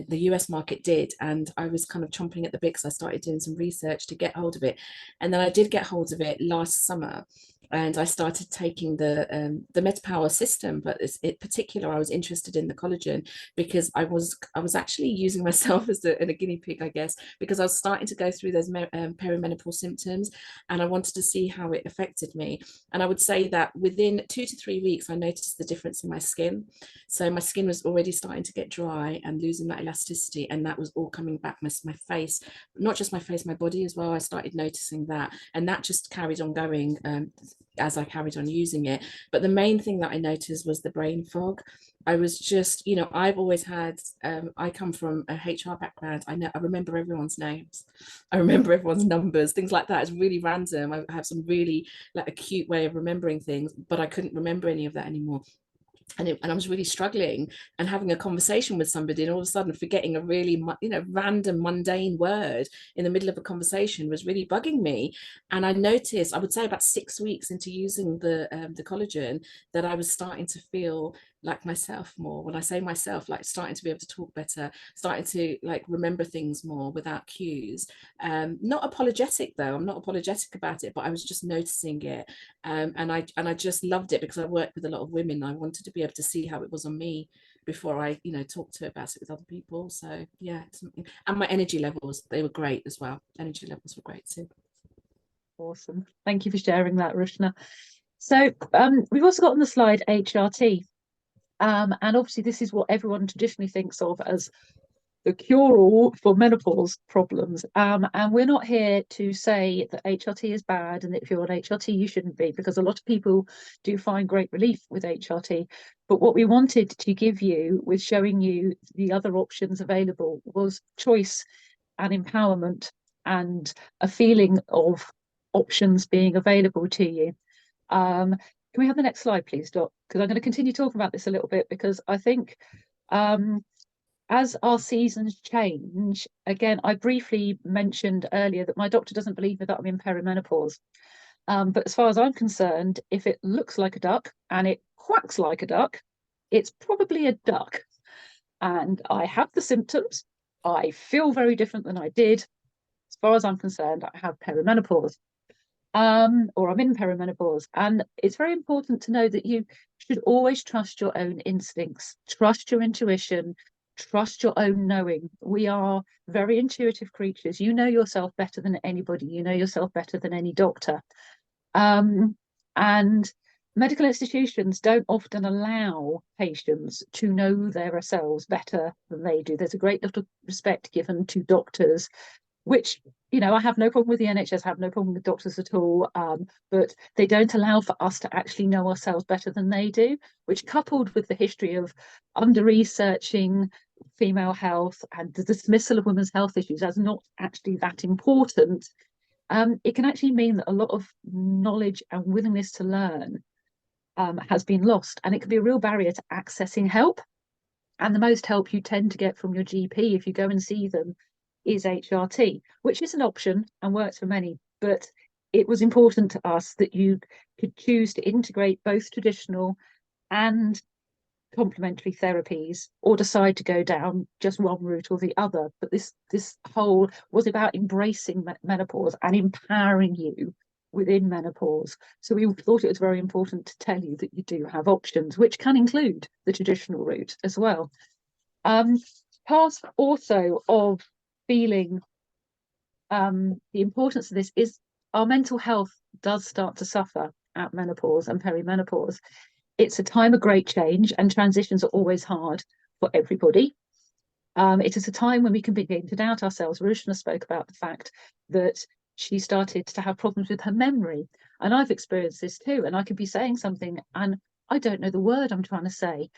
US market did, and I was kind of chomping at the bit because I started doing some research to get hold of it, and then I did get hold of it last summer. And I started taking the Metapower system, but in particular, I was interested in the collagen because I was actually using myself as a guinea pig, I guess, because I was starting to go through those perimenopause symptoms, and I wanted to see how it affected me. And I would say that within 2 to 3 weeks, I noticed the difference in my skin. So my skin was already starting to get dry and losing that elasticity, and that was all coming back. My face, not just my face, my body as well. I started noticing that, and that just carried on going as I carried on using it. But the main thing that I noticed was the brain fog. I was just, I've always had, I come from a HR background. I remember everyone's names. I remember everyone's numbers, things like that. It's really random. I have some really like acute way of remembering things, but I couldn't remember any of that anymore. And I was really struggling and having a conversation with somebody, and all of a sudden forgetting a really random mundane word in the middle of a conversation was really bugging me. And I noticed, I would say about 6 weeks into using the collagen, that I was starting to feel like myself more. When I say myself, like starting to be able to talk better, starting to like remember things more without cues. Not apologetic though, I'm not apologetic about it, but I was just noticing it. And I just loved it because I worked with a lot of women. I wanted to be able to see how it was on me before I talked about it with other people. So yeah, and my energy levels, they were great as well. Energy levels were great too. Awesome, thank you for sharing that, Rushna. So we've also got on the slide HRT, and obviously this is what everyone traditionally thinks of as the cure-all for menopause problems. And we're not here to say that HRT is bad and that if you're on HRT, you shouldn't be, because a lot of people do find great relief with HRT. But what we wanted to give you with showing you the other options available was choice and empowerment and a feeling of options being available to you. Can we have the next slide, please, Dot? Because I'm going to continue talking about this a little bit, because I think as our seasons change, again, I briefly mentioned earlier that my doctor doesn't believe that I'm in perimenopause. But as far as I'm concerned, if it looks like a duck and it quacks like a duck, it's probably a duck. And I have the symptoms. I feel very different than I did. As far as I'm concerned, I have perimenopause. Or I'm in perimenopause. And it's very important to know that you should always trust your own instincts, trust your intuition, trust your own knowing. We are very intuitive creatures. You know yourself better than anybody. You know yourself better than any doctor. And medical institutions don't often allow patients to know themselves better than they do. There's a great deal of respect given to doctors, which, I have no problem with the NHS, have no problem with doctors at all, but they don't allow for us to actually know ourselves better than they do, which, coupled with the history of under-researching female health and the dismissal of women's health issues as not actually that important, it can actually mean that a lot of knowledge and willingness to learn has been lost, and it can be a real barrier to accessing help. And the most help you tend to get from your GP if you go and see them is HRT, which is an option and works for many, but it was important to us that you could choose to integrate both traditional and complementary therapies, or decide to go down just one route or the other. But this whole was about embracing menopause and empowering you within menopause. So we thought it was very important to tell you that you do have options, which can include the traditional route as well. Part also of feeling the importance of this is our mental health does start to suffer at menopause and perimenopause. It's a time of great change, and transitions are always hard for everybody. It is a time when we can begin to doubt ourselves. Rushna spoke about the fact that she started to have problems with her memory, and I've experienced this too. And I could be saying something and I don't know the word I'm trying to say.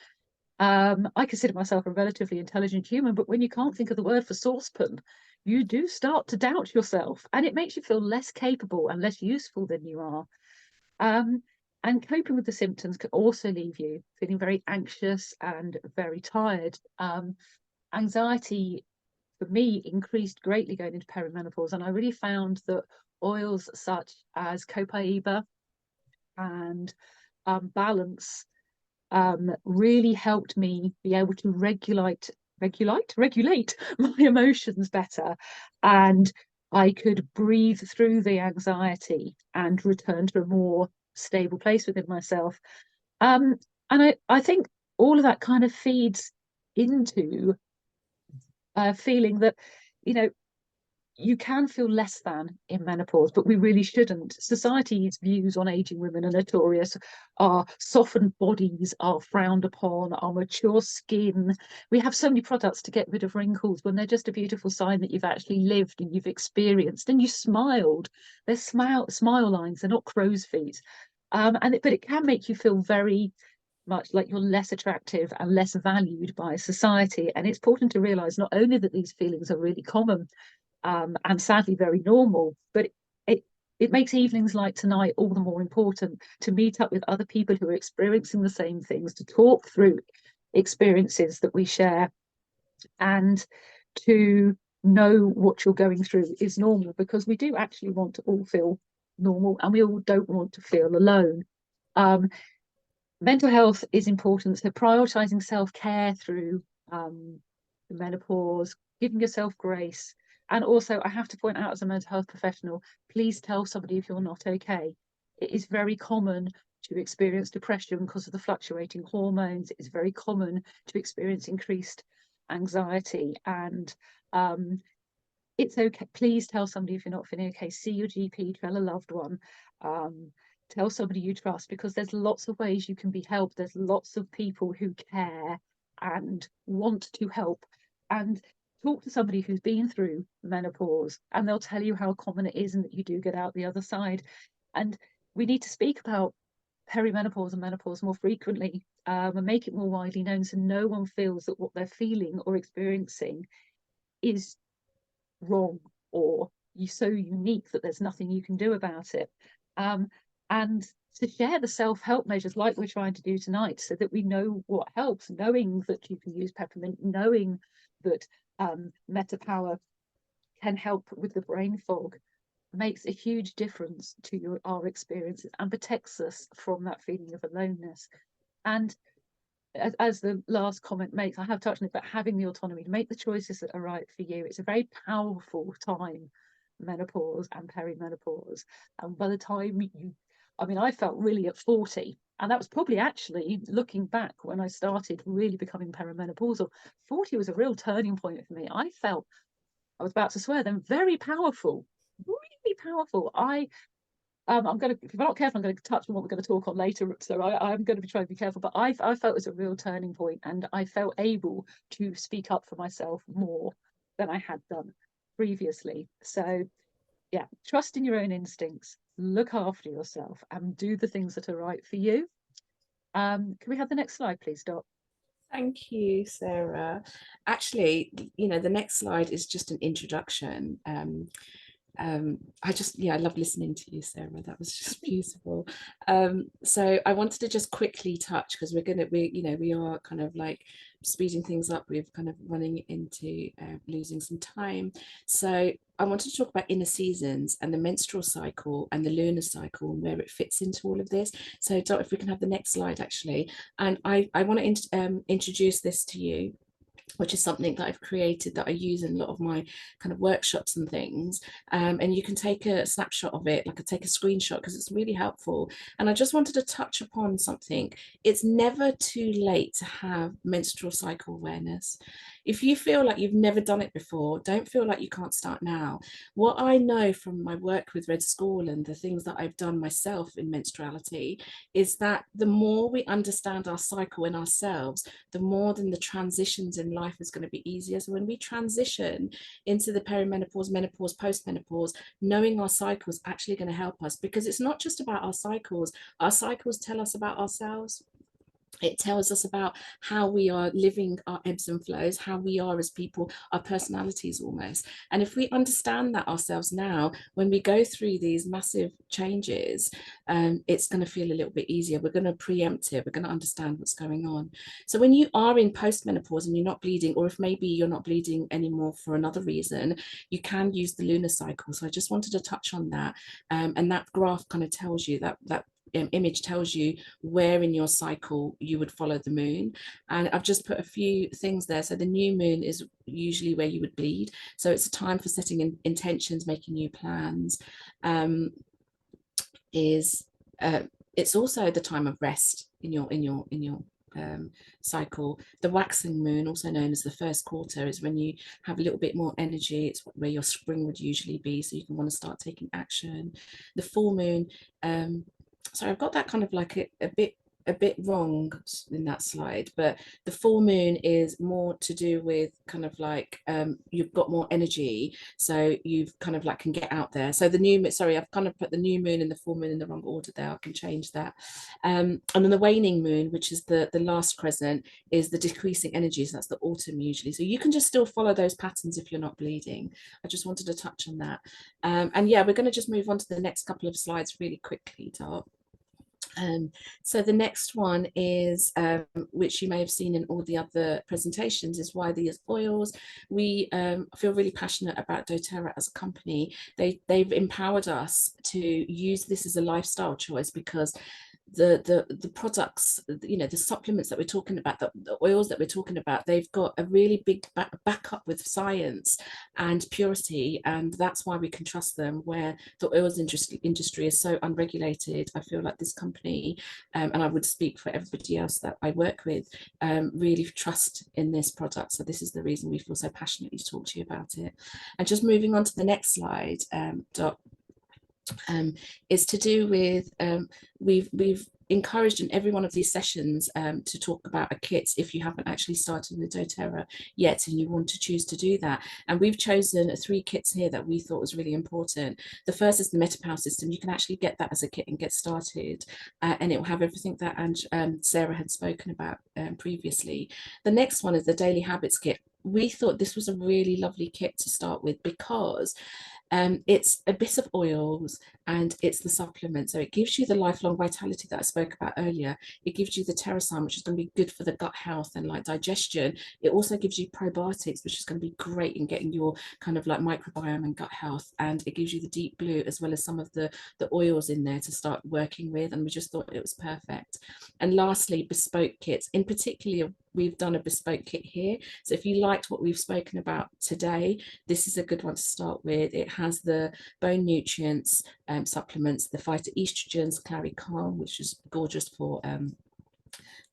I consider myself a relatively intelligent human, but when you can't think of the word for saucepan, you do start to doubt yourself, and it makes you feel less capable and less useful than you are. And coping with the symptoms can also leave you feeling very anxious and very tired. Anxiety for me increased greatly going into perimenopause, and I really found that oils such as copaiba and balance really helped me be able to regulate my emotions better, and I could breathe through the anxiety and return to a more stable place within myself. And I think all of that kind of feeds into feeling that, you know, you can feel less than in menopause, but we really shouldn't. Society's views on aging women are notorious. Our softened bodies are frowned upon, our mature skin. We have so many products to get rid of wrinkles when they're just a beautiful sign that you've actually lived and you've experienced and you smiled. They're smile lines, they're not crow's feet. But it can make you feel very much like you're less attractive and less valued by society. And it's important to realise not only that these feelings are really common, and sadly very normal, but it makes evenings like tonight all the more important, to meet up with other people who are experiencing the same things, to talk through experiences that we share, and to know what you're going through is normal, because we do actually want to all feel normal, and we all don't want to feel alone. Mental health is important, so prioritizing self-care through the menopause, giving yourself grace. And also, I have to point out, as a mental health professional, please tell somebody if you're not okay. It is very common to experience depression because of the fluctuating hormones. It's very common to experience increased anxiety, and it's okay. Please tell somebody if you're not feeling okay. See your GP, tell a loved one, tell somebody you trust, because there's lots of ways you can be helped. There's lots of people who care and want to help. And talk to somebody who's been through menopause, and they'll tell you how common it is and that you do get out the other side. And we need to speak about perimenopause and menopause more frequently, and make it more widely known, so no one feels that what they're feeling or experiencing is wrong, or you're so unique that there's nothing you can do about it. And to share the self-help measures like we're trying to do tonight, so that we know what helps, knowing that you can use peppermint, knowing that Metapower can help with the brain fog, makes a huge difference to our experiences and protects us from that feeling of aloneness. And as the last comment makes, I have touched on it, but having the autonomy to make the choices that are right for you. It's a very powerful time, menopause and perimenopause. And by the time I felt really at 40, and that was probably, actually looking back, when I started really becoming perimenopausal. 40 was a real turning point for me. I felt, I was about to swear then, very powerful, really powerful. I'm going to, if I'm not careful, I'm going to touch on what we're going to talk on later. So I'm going to be trying to be careful. But I felt it was a real turning point, and I felt able to speak up for myself more than I had done previously. So yeah, trust in your own instincts, look after yourself, and do the things that are right for you. Can we have the next slide, please, Dot? Thank you, Sarah. Actually, the next slide is just an introduction. I love listening to you, Sarah. That was just beautiful. So I wanted to just quickly touch, because we are kind of like speeding things up. We're kind of running into losing some time. So I wanted to talk about inner seasons and the menstrual cycle and the lunar cycle and where it fits into all of this. So Dot, if we can have the next slide, actually. And I want to introduce this to you, which is something that I've created that I use in a lot of my kind of workshops and things. And you can take a snapshot of it, like I take a screenshot, because it's really helpful. And I just wanted to touch upon something. It's never too late to have menstrual cycle awareness. If you feel like you've never done it before, don't feel like you can't start now. What I know from my work with Red School and the things that I've done myself in menstruality is that the more we understand our cycle in ourselves, the more then the transitions in life is going to be easier. So when we transition into the perimenopause, menopause, postmenopause, knowing our cycle is actually going to help us, because it's not just about our cycles. Our cycles tell us about ourselves. It tells us about how we are living our ebbs and flows, how we are as people, our personalities almost. And if we understand that ourselves now, when we go through these massive changes, it's going to feel a little bit easier. We're going to preempt it. We're going to understand what's going on. So when you are in postmenopause and you're not bleeding, or if maybe you're not bleeding anymore for another reason, you can use the lunar cycle. So I just wanted to touch on that. And that graph kind of tells you that image tells you where in your cycle you would follow the moon. And I've just put a few things there. So the new moon is usually where you would bleed. So it's a time for setting intentions, making new plans. It's also the time of rest in your cycle. The waxing moon, also known as the first quarter, is when you have a little bit more energy. It's where your spring would usually be, so you can want to start taking action. The full moon, so I've got that kind of like a bit wrong in that slide, but the full moon is more to do with kind of like you've got more energy, so you've kind of like can get out there. So the new moon, sorry, I've kind of put the new moon and the full moon in the wrong order there. I can change that. And then the waning moon, which is the last crescent, is the decreasing energy. So that's the autumn usually. So you can just still follow those patterns if you're not bleeding. I just wanted to touch on that. And yeah, we're going to just move on to the next couple of slides really quickly, Dot. So the next one is, which you may have seen in all the other presentations, is why these oils. We feel really passionate about doTERRA as a company. They've empowered us to use this as a lifestyle choice, because the products, the supplements that we're talking about, the oils that we're talking about, they've got a really big backup with science and purity, and that's why we can trust them. Where the oils industry is so unregulated, I feel like this company, and I would speak for everybody else that I work with, really trust in this product. So this is the reason we feel so passionately to talk to you about it. And just moving on to the next slide, Dot. Is to do with we've encouraged in every one of these sessions to talk about a kit if you haven't actually started with doTERRA yet and you want to choose to do that. And we've chosen 3 kits here that we thought was really important. The first is the Menopause system. You can actually get that as a kit and get started, and it will have everything that Sarah had spoken about previously. The next one is the Daily Habits kit. We thought this was a really lovely kit to start with, because it's a bit of oils and it's the supplement. So it gives you the lifelong vitality that I spoke about earlier. It gives you the Terrasun, which is going to be good for the gut health and like digestion. It also gives you probiotics, which is going to be great in getting your kind of like microbiome and gut health. And it gives you the deep blue as well as some of the oils in there to start working with. And we just thought it was perfect. And lastly, bespoke kits. In particular, we've done a bespoke kit here. So if you liked what we've spoken about today, this is a good one to start with. It has the bone nutrients supplements, the phytoestrogens, Calm, which is gorgeous for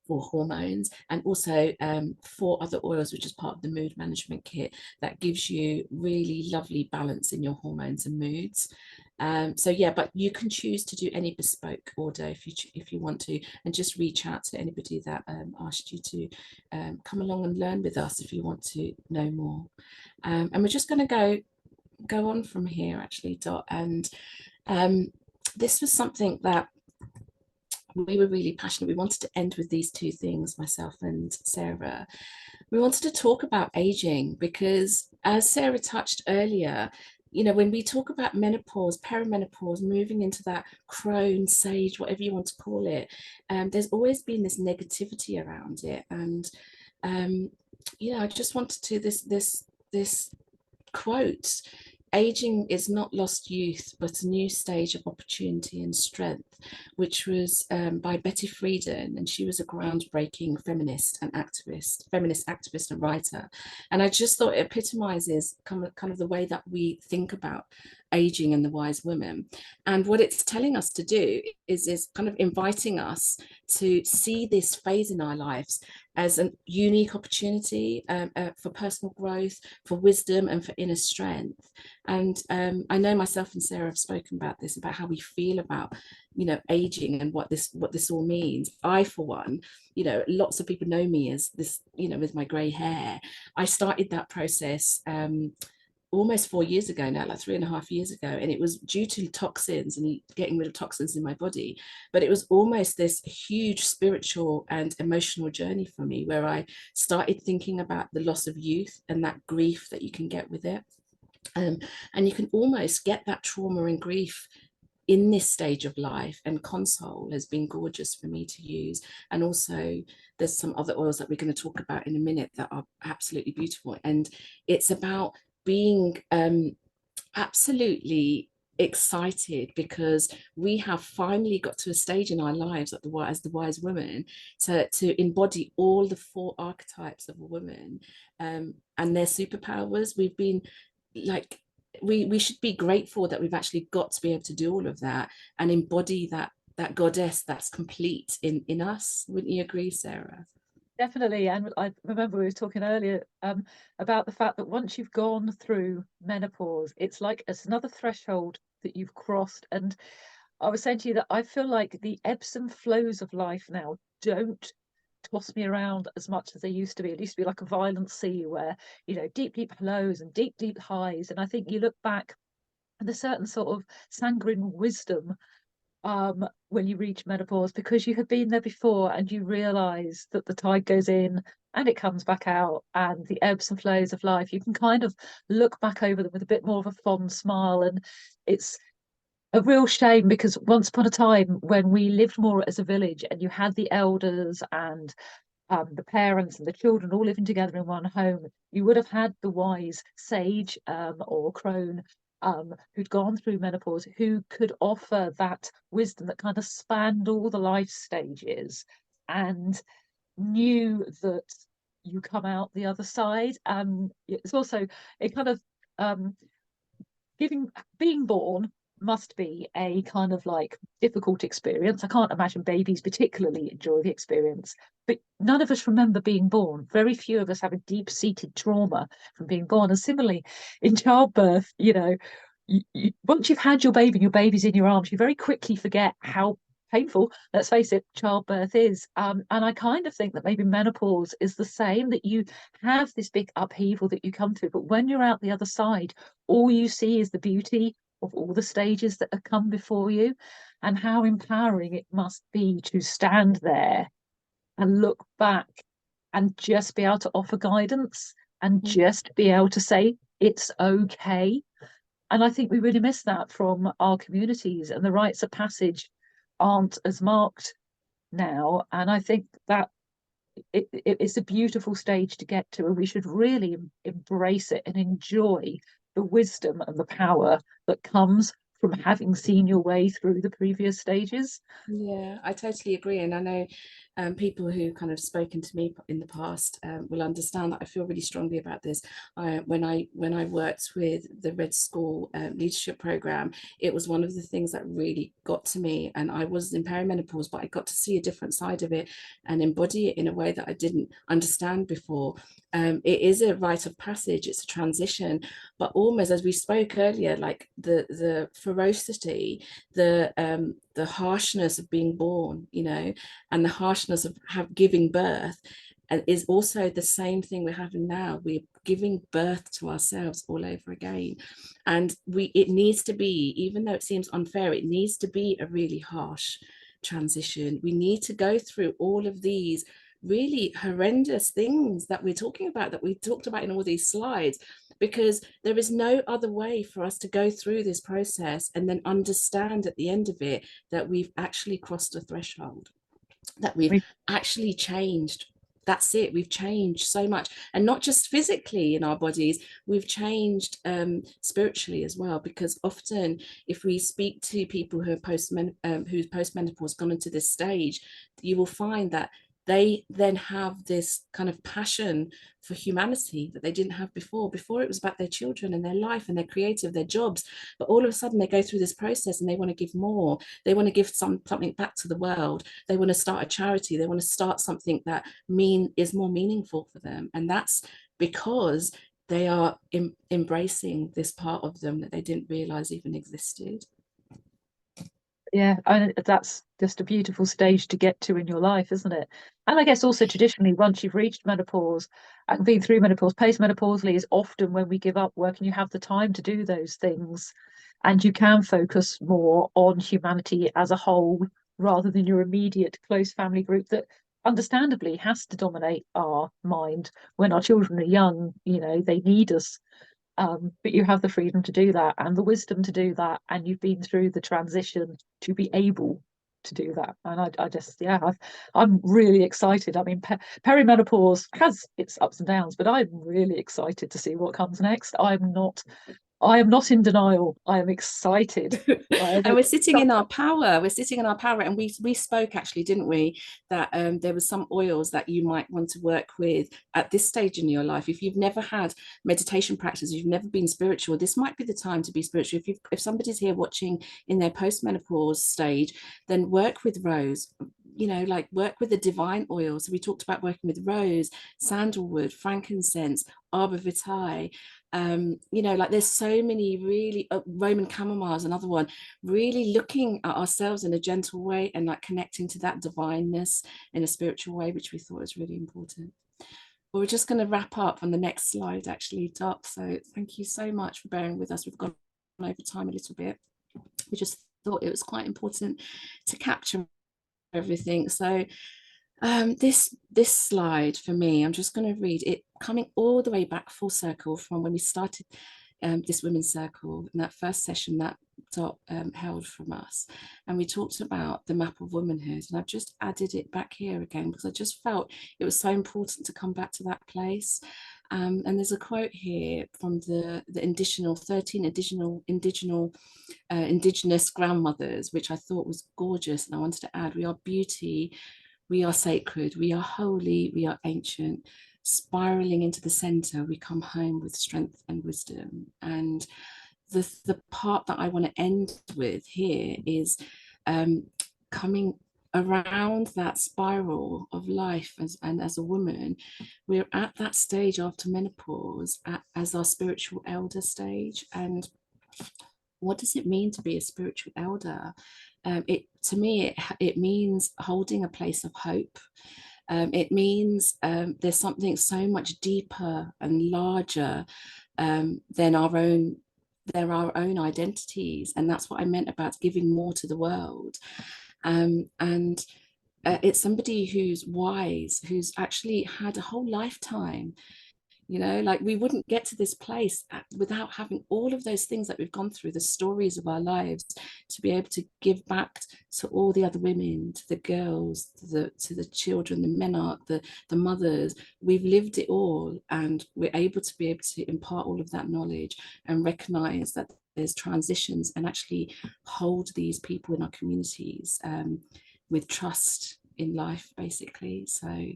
hormones, and also 4 other oils, which is part of the mood management kit that gives you really lovely balance in your hormones and moods. So yeah, but you can choose to do any bespoke order if you want to, and just reach out to anybody that asked you to come along and learn with us if you want to know more. And we're just going to go on from here, actually, Dot. And this was something that we were really passionate. We wanted to end with these 2 things, myself and Sarah. We wanted to talk about aging, because as Sarah touched earlier, you know, when we talk about menopause, perimenopause, moving into that crone, sage, whatever you want to call it, there's always been this negativity around it. And you know, I just wanted to this quote: aging is not lost youth, but a new stage of opportunity and strength, which was by Betty Friedan, and she was a groundbreaking feminist activist and writer. And I just thought it epitomizes kind of the way that we think about aging and the wise women. And what it's telling us to do is kind of inviting us to see this phase in our lives as a unique opportunity for personal growth, for wisdom, and for inner strength. And I know myself and Sarah have spoken about this, about how we feel about, you know, aging and what this all means. I, for one, you know, lots of people know me as this, you know, with my grey hair. I started that process almost 4 years ago now, like 3.5 years ago, and it was due to toxins and getting rid of toxins in my body. But it was almost this huge spiritual and emotional journey for me, where I started thinking about the loss of youth and that grief that you can get with it. And you can almost get that trauma and grief in this stage of life, and Console has been gorgeous for me to use. And also there's some other oils that we're going to talk about in a minute that are absolutely beautiful. And it's about being absolutely excited because we have finally got to a stage in our lives as the wise women to embody all the 4 archetypes of a woman, and their superpowers. We've been like, we should be grateful that we've actually got to be able to do all of that and embody that goddess that's complete in us. Wouldn't you agree, Sarah? Definitely. And I remember we were talking earlier about the fact that once you've gone through menopause, it's like it's another threshold that you've crossed. And I was saying to you that I feel like the ebbs and flows of life now don't toss me around as much as they used to be. It used to be like a violent sea where, you know, deep, deep lows and deep, deep highs. And I think you look back and there's certain sort of sanguine wisdom when you reach menopause, because you have been there before and you realize that the tide goes in and it comes back out, and the ebbs and flows of life, you can kind of look back over them with a bit more of a fond smile. And it's a real shame, because once upon a time when we lived more as a village and you had the elders and the parents and the children all living together in one home, you would have had the wise sage or crone who'd gone through menopause, who could offer that wisdom that kind of spanned all the life stages and knew that you come out the other side. It's also a kind of being born must be a kind of like difficult experience. I can't imagine babies particularly enjoy the experience, but none of us remember being born. Very few of us have a deep-seated trauma from being born. And similarly, in childbirth, you know, once you've had your baby and your baby's in your arms, you very quickly forget how painful, let's face it, childbirth is. And I kind of think that maybe menopause is the same, that you have this big upheaval that you come through, but when you're out the other side, all you see is the beauty of all the stages that have come before you, and how empowering it must be to stand there and look back and just be able to offer guidance and just be able to say it's okay. And I think we really miss that from our communities, and the rites of passage aren't as marked now. And I think that it's a beautiful stage to get to, and we should really embrace it and enjoy the wisdom and the power that comes from having seen your way through the previous stages. Yeah, I totally agree. And I know people who kind of spoken to me in the past will understand that I feel really strongly about this. When I worked with the Red School leadership program, it was one of the things that really got to me. And I was in perimenopause, but I got to see a different side of it and embody it in a way that I didn't understand before. It is a rite of passage, it's a transition, but almost, as we spoke earlier, like the ferocity, the harshness of being born, you know, and the harshness of giving birth, and is also the same thing we're having now. We're giving birth to ourselves all over again, and it needs to be, even though it seems unfair, it needs to be a really harsh transition. We need to go through all of these really horrendous things that we're talking about, that we talked about in all these slides, because there is no other way for us to go through this process and then understand at the end of it that we've actually crossed a threshold, that we've actually changed. That's it, we've changed so much, and not just physically in our bodies, we've changed spiritually as well, because often if we speak to people who are whose post-menopause gone into this stage, you will find that they then have this kind of passion for humanity that they didn't have before. Before it was about their children and their life and their creative, their jobs, but all of a sudden they go through this process and they want to give more. They want to give something back to the world. They want to start a charity. They want to start something that is more meaningful for them. And that's because they are embracing this part of them that they didn't realize even existed. Yeah, and that's just a beautiful stage to get to in your life, isn't it? And I guess also traditionally, once you've reached menopause and been through menopause, postmenopausally is often when we give up work and you have the time to do those things, and you can focus more on humanity as a whole rather than your immediate close family group that understandably has to dominate our mind when our children are young. You know, they need us. But you have the freedom to do that and the wisdom to do that, and you've been through the transition to be able to do that. And I just, yeah, I'm really excited. I mean, perimenopause has its ups and downs, but I'm really excited to see what comes next. I am not in denial. I am excited. And we're sitting in our power. We're sitting in our power. And we spoke actually, didn't we, that there were some oils that you might want to work with at this stage in your life. If you've never had meditation practice, you've never been spiritual, this might be the time to be spiritual. If somebody's here watching in their post-menopause stage, then work with rose. You know, like work with the divine oil. So we talked about working with rose, sandalwood, frankincense, arbor vitae. You know, like there's so many really Roman chamomile is another one, really looking at ourselves in a gentle way and like connecting to that divineness in a spiritual way, which we thought was really important. Well, we're just going to wrap up on the next slide actually, Doc. So thank you so much for bearing with us. We've gone over time a little bit. We just thought it was quite important to capture everything. So this slide for me, I'm just going to read it, coming all the way back full circle from when we started this women's circle in that first session that Dot held from us, and we talked about the map of womanhood, and I've just added it back here again because I just felt it was so important to come back to that place. And there's a quote here from the 13 indigenous grandmothers, which I thought was gorgeous, and I wanted to add: we are beauty, we are sacred, we are holy, we are ancient. Spiraling into the center, we come home with strength and wisdom. And the part that I want to end with here is coming around that spiral of life and as a woman, we're at that stage after menopause as our spiritual elder stage. And what does it mean to be a spiritual elder? To me, it means holding a place of hope. It means there's something so much deeper and larger than our own. They're our own identities, and that's what I meant about giving more to the world. And it's somebody who's wise, who's actually had a whole lifetime. You know, like we wouldn't get to this place without having all of those things that we've gone through, the stories of our lives, to be able to give back to all the other women, to the girls, to the children, the men, the mothers. We've lived it all, and we're able to impart all of that knowledge and recognize that there's transitions, and actually hold these people in our communities with trust in life, basically. So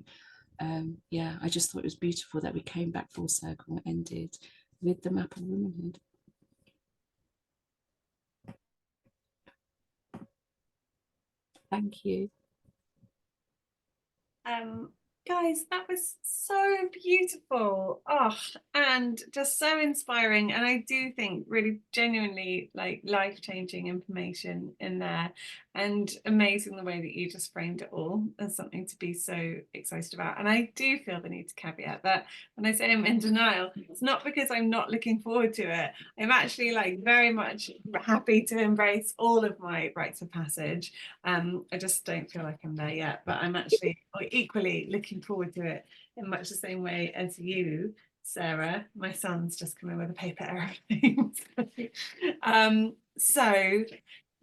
yeah, I just thought it was beautiful that we came back full circle and ended with the map of womanhood. Thank you. Guys, that was so beautiful. Oh, and just so inspiring. And I do think really genuinely like life-changing information in there, and amazing the way that you just framed it all as something to be so excited about. And I do feel the need to caveat that when I say I'm in denial, it's not because I'm not looking forward to it. I'm actually like very much happy to embrace all of my rites of passage. I just don't feel like I'm there yet, but I'm actually equally looking forward to it in much the same way as you Sarah. My son's just come in with a paper aeroplane. So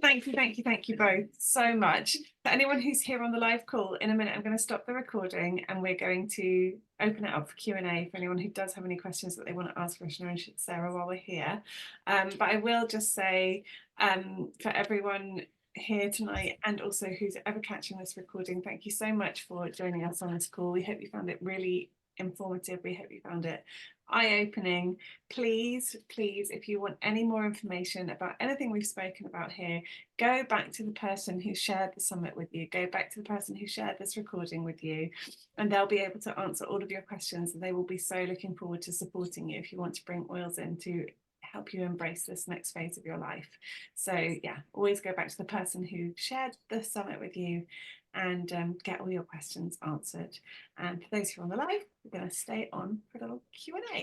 thank you both so much. For anyone who's here on the live call, in a minute I'm going to stop the recording and we're going to open it up for Q&A for anyone who does have any questions that they want to ask Rishna and Sarah while we're here. But I will just say, for everyone here tonight and also who's ever catching this recording, thank you so much for joining us on this call. We hope you found it really informative. We hope you found it eye-opening. Please, if you want any more information about anything we've spoken about here, go back to the person who shared the summit with you, go back to the person who shared this recording with you, and they'll be able to answer all of your questions, and they will be so looking forward to supporting you if you want to bring oils in to help you embrace this next phase of your life. So yeah, always go back to the person who shared the summit with you and get all your questions answered. And for those who are on the live, we're going to stay on for a little Q&A.